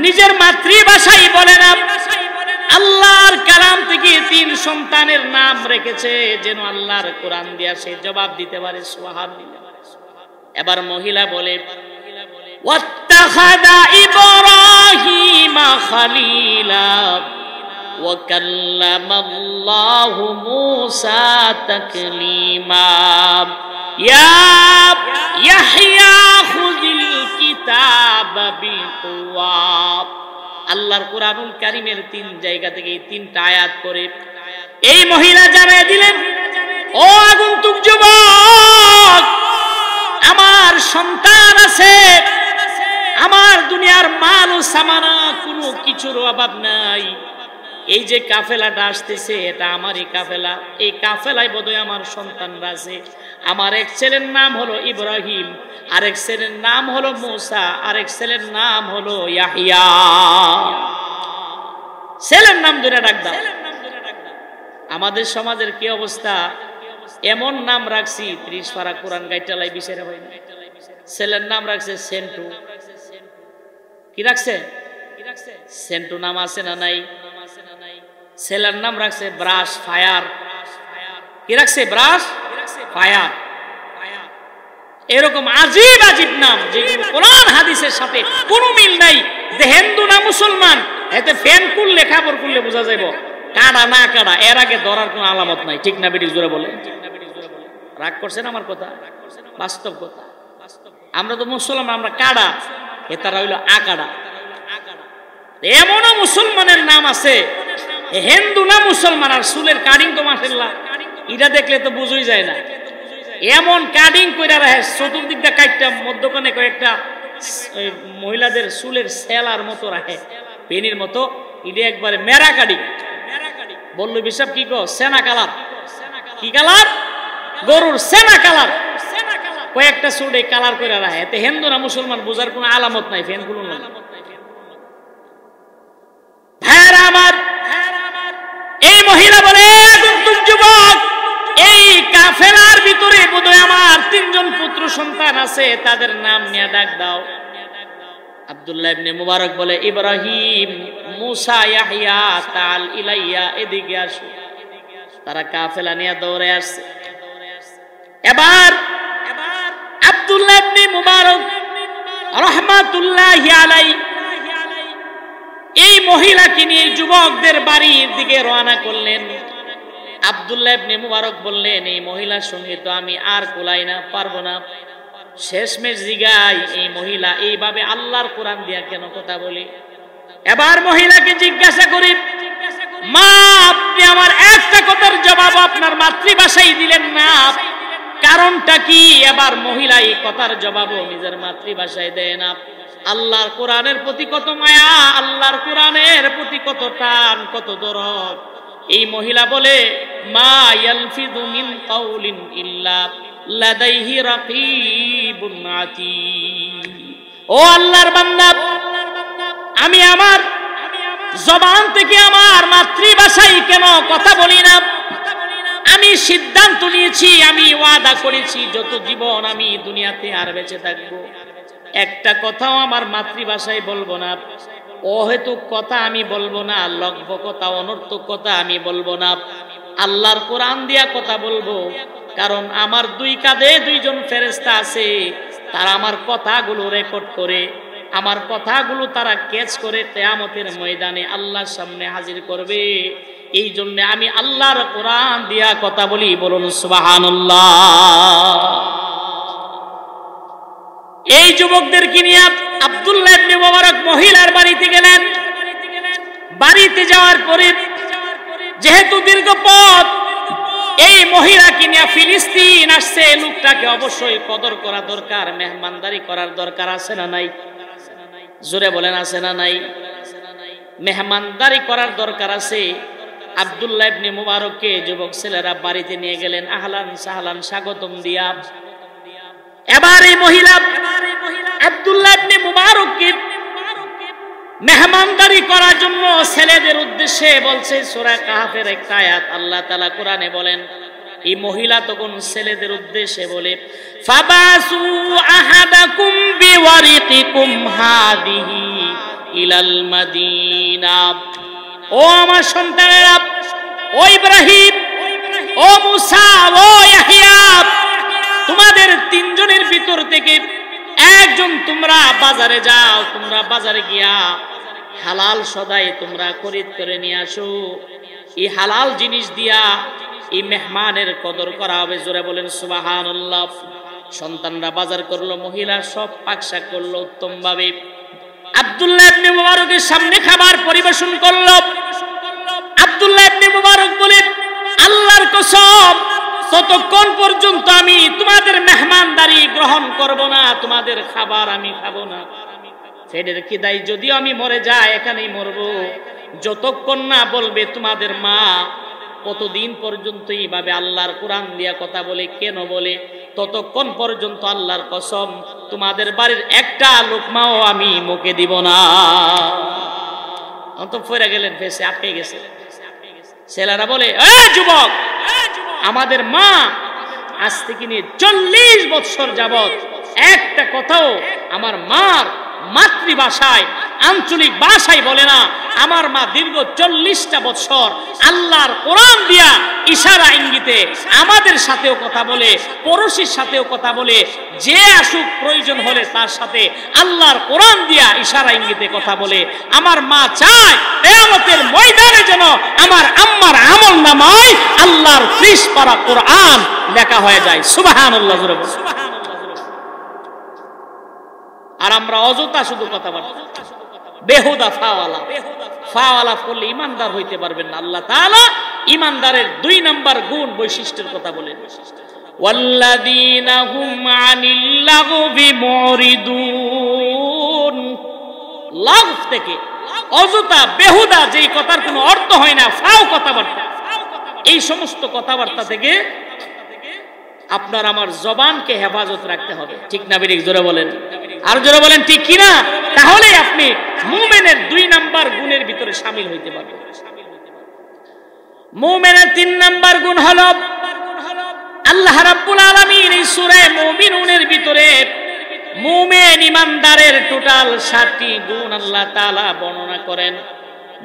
নিজের মাতৃভাষায় বলে না, আল্লাহর কালাম থেকে 3 সন্তানের নাম রেখেছে যেন আল্লাহর কোরআন দিয়া সে জবাব দিতে পারে। সুবহানাল্লাহ। এবার মহিলা বলে ওয়াত্তাখাযা ইব্রাহিমা খলিলা ওয়া কাল্লামাল্লাহু মূসা তাকলিমা ইয়াহইয়া খুযিল কিতাবা বিকুওয়া। আল্লাহর কোরআনুল কারীমের 3 জায়গা থেকে এই 3টা আয়াত করে এই মহিলা জানায় দিলেন, ও আগন্তুক যুবক, আমার সন্তান আছে, আমার দুনিয়ার মাল ও সামানা কোনো কিছুর অভাব নাই। এই যে কাফেলাটা আসতেছে এটা আমারই কাফেলা, এই কাফেলায় বোধহয় আমার সন্তানরা আছে। আমার এক ছেলের নাম হলো ইব্রাহিম, আরেক ছেলের নাম হলো মূসা, আরেক ছেলের নাম হলো ইয়াহইয়া। ছেলের নাম ধরে ডাক দাও। আমাদের সমাজের কি অবস্থা, এমন নাম রাখছি 30 পারা কোরআন গাইটালাই বিচারে হয় না। ছেলের নাম রাখছে সেন্টু। কি রাখছে? সেন্টু নাম আছে না নাই? ছেলের নাম রাখছে ব্রাশ ফায়ার। কি রাখছে? Brush fire. এরকম আজীব আজীব নাম যেগুলো কোরআন হাদিসের সাথে কোনো মিল নাই। যে হিন্দু না মুসলমান, এতে ফ্যান খুললে খাবার খুললে বোঝা যাইব কাড়া না কাড়া, এর আগে ধরার কোনো আলামত নাই। ঠিক না বেটি? জোরে বলে। রাগ করছেন আমার কথা? বাস্তব কথা। আমরা তো মুসলমান, আমরা কাড়া, এ তারা হইল আকাড়া। এমনও মুসলমানের নাম আছে হিন্দু না মুসলমান, আর চুলের কাটিং তো মাশাআল্লাহ এটা দেখলে তো বুঝই যায় না। এমন কাটিং কইরা রাখে, চতুর্দিকটা কাটটা মধ্যখানে কয়েকটা মহিলাদের চুলের সেলার মতো রাখে, পেনির মতো। এটা একবারে মেরা কাটিং। বললো বিশাব কি কো? সেনা কালার। কি কালার? গরুর সেনা কালার। কয়েকটা চুল এই কালার করে রাখে। এতে হিন্দু না মুসলমান বোঝার কোনো আলামত নাই। ফ্যান গুলো না। আমার এই মহিলা বলে, আগন্তুক যুবক, এই কাফেলার ভিতরে বোধহয় আমার 3 জন পুত্র সন্তান আছে, তাদের নাম নিয়ে ডাক দাও। আব্দুল্লাহ ইবনে মুবারক বলে, ইব্রাহিম, মূসা, ইয়াহইয়া, তাল ইলাইয়া, এদিকে আসো। তারা কাফেলা নিয়ে দৌড়ে আসছে। এবার আব্দুল্লাহ ইবনে মুবারক রাহমাতুল্লাহি আলাইহি এই মহিলাকে নিয়ে যুবকদের বাড়ির দিকে রওনা করলেন। আব্দুল্লাহ ইবনে মুবারক বললেন, এই মহিলার সঙ্গে তো আমি আর কোলাই না, পারবো না। শেষমেশ জিগাই, এই মহিলা এইভাবে আল্লাহর কোরআন দিয়া কেন কথা বলে? এবার মহিলাকে জিজ্ঞাসা করি, মা, আপনি আমার একটা কথার জবাব আপনার মাতৃভাষায় দিলেন না, কারণটা কি? এবার মহিলা এই কথার জবাবও নিজের মাতৃভাষায় দেয় না। আল্লাহর কোরআনের প্রতি কত মায়া, আল্লাহর কোরআনের প্রতি কত টান, কত দরদ। এই মহিলা বলে, মা ইয়ালফিযু মিন কাউলিন ইল্লা লাদাইহি রাকীবুন আতীদ। ও আল্লাহর বান্দা, আমি আমার জবান থেকে আমার মাতৃভাষায় কেন কথা বলি না? আমি সিদ্ধান্ত নিয়েছি, আমি ওয়াদা করেছি, যত জীবন আমি দুনিয়াতে আর বেঁচে থাকবো একটা কথাও আমার মাতৃভাষায় বলবো না। অহেতুক কথা আমি বলবো না, লগ্ব কথা, অনর্থক কথা আমি বলবো না। আল্লাহর কোরআন দিয়া কথা বলবো। কারণ আমার 2 কাঁধে 2 জন ফেরেশতা আছে, তারা আমার কথাগুলো রেকর্ড করে, আমার কথাগুলো তারা ক্যাচ করে কিয়ামতের ময়দানে আল্লাহর সামনে হাজির করবে। এই জন্য আমি আল্লাহর কোরআন দিয়া কথা বলি। বলুন সুবহানাল্লাহ। এই যুবকদেরকে নিয়ে আব্দুল্লাহ ইবনে মুবারক মহিলার বাড়িতে গেলেন। বাড়িতে যাওয়ার পরে যেহেতু দীর্ঘ পথ, এই মহিলাকে নিয়ে ফিলিস্তিন আসছে, লোকটাকে অবশ্যই কদর করা দরকার, মেহমানদারি করার দরকার আছে না নাই? জোরে বলেন, আছে না নাই? মেহমানদারি করার দরকার আছে। আব্দুল্লাহ ইবনে মুবারককে যুবক ছেলেরা বাড়িতে নিয়ে গেলেন, আহলান সাহলান স্বাগতম দিয়া। এবার এই মহিলা আব্দুল্লাহ ইবনে মুবারককে মেহমানদারি করার জন্য ছেলেদের উদ্দেশ্যে বলছে সূরা কাহফের একটা আয়াত। আল্লাহ তাআলা কোরআনে বলেন, এই মহিলা তখন ছেলেদের উদ্দেশ্যে বলে, ফাবাসু আহাদাকুম বিওয়ারিকিকুম হাদিহি ইলাল মাদিনা ও আমার সন্তানেরা, ও ইব্রাহিম, ও মুসা, ও ইয়াহইয়া, তোমাদের তিনজনের ভিতর থেকে একজন তোমরা বাজারে যাও, তোমরা বাজারে গিয়া হালাল সদাই তোমরা খরিদ করে নিয়ে আসো। এই হালাল জিনিস দিয়া এই মেহমানের কদর করা হবে। জোরে বলেন সুবহানাল্লাহ। সন্তানরা বাজার করলো, মহিলা সব পাকশাক করলো উত্তম ভাবে। আব্দুল্লাহ ইবনে মুবারকের সামনে খাবার পরিবেশন করলো। আব্দুল্লাহ ইবনে মুবারক বলেন, আল্লাহর কসম, ততক্ষণ পর্যন্ত আমি তোমাদের মেহমানদারি গ্রহণ করব না, তোমাদের খাবার আমি খাবো না। ফেডের খিদায় যদিও আমি মরে যাই, এখানেই মরবো, যতক্ষণ না বলবে তোমাদের মা কতদিন পর্যন্ত এইভাবে আল্লাহর কোরআন দিয়া কথা বলে, কেন বলে, ততক্ষণ পর্যন্ত আল্লাহর কসম তোমাদের বাড়ির একটা লোকমাও আমি মুখে দিব না। তো ফিরে গেলেন, ফেসে আটকে গেছে। ছেলেরা বলে, এই যুবক, আমাদের মা আজ থেকে নিয়ে 40 বছর যাবত একটা কথাও আমার মার মাতৃভাষায়, আঞ্চলিক ভাষায় বলে না। আমার মা দীর্ঘ 40টা বছর আল্লাহর কোরআন দিয়া ইশারা ইঙ্গিতে আমাদের সাথেও কথা বলে, পড়োশির সাথেও কথা বলে, যে আসুক প্রয়োজন হলে তার সাথে আল্লাহর কোরআন দিয়া ইশারা ইঙ্গিতে কথা বলে। আমার মা চায় কিয়ামতের ময়দানে যেন আমার আম্মার আমল নামায় আল্লাহর 30 পারা কোরআন লেখা হয়ে যায়। সুবহানাল্লাহ। আর আমরা অযথা শুধু কথাবার্তা, বেহুদা ফাওয়ালা করলে ইমানদার হইতে পারবেন না। আল্লাহ তাআলা ইমানদারের 2 নাম্বার গুণ বৈশিষ্ট্যের কথা বলেন, ওয়াল্লাযীনা হুম আনিল লাগবি মুরিদুন। লাগব থেকে, অযথা বেহুদা যেই কথার কোনো অর্থ হয় না, ফাও কথাবার্তা, এই সমস্ত কথাবার্তা থেকে আপনার আমার জবানকে হেফাজত রাখতে হবে। ঠিক না বেরিক? জোরে বলেন, আর জোরে বলেন ঠিক কিনা? তাহলে আপনি মুমিনের 2 নাম্বার গুণের ভিতরে শামিল হইতে পারবেন। মুমিনের 3 নাম্বার গুণ হলো, আল্লাহ রাব্বুল আলামিন এই সূরা মুমিনুনের ভিতরে মুমিন ইমানদারের টোটাল 7টি গুণ আল্লাহ তাআলা বর্ণনা করেন।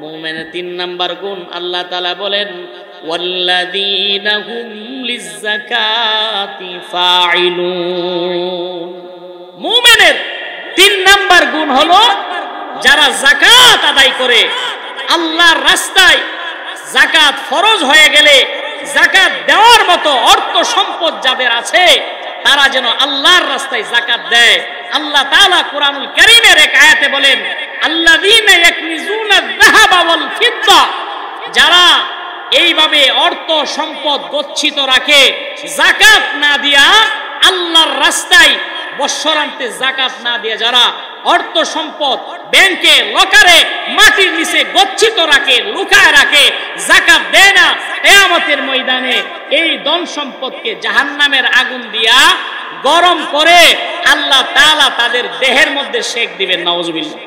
মুমিনের 3 নাম্বার গুণ আল্লাহ তাআলা বলেন, ওয়াল্লাযীনা হুম লিয-যাকাতি ফাঈলুন। মুমিনের 3 নাম্বার গুণ হলো যারা যাকাত আদায় করে। আল্লাহর রাস্তায় যাকাত ফরজ হয়ে গেলে যাকাত দেওয়ার মতো অর্থ সম্পদ যাদের আছে, তারা যেন আল্লাহর রাস্তায় যাকাত দেয়। আল্লাহ তাআলা কুরআনুল কারীমের এক আয়াতে বলেন, আল্লাযীনা ইয়াকনিজুনা আয-যাহাবা ওয়াল ফিদ্দা, যারা এইভাবে অর্থ সম্পদ গচ্ছিত রাখে, যাকাত না দিয়া আল্লাহর রাস্তায় বৎসরান্তে যাকাত না দিয়ে যারা অর্থ সম্পদ ব্যাংকে, লকারে, মাটির নিচে গচ্ছিত রাখে, লুকায় রাখে, যাকাত দেয় না, কিয়ামতের ময়দানে এই ধন সম্পদকে জাহান্নামের আগুন দিয়া গরম করে আল্লাহ তাআলা তাদের দেহের মধ্যে সেক দিবেন। নাউজুবিল্লাহ।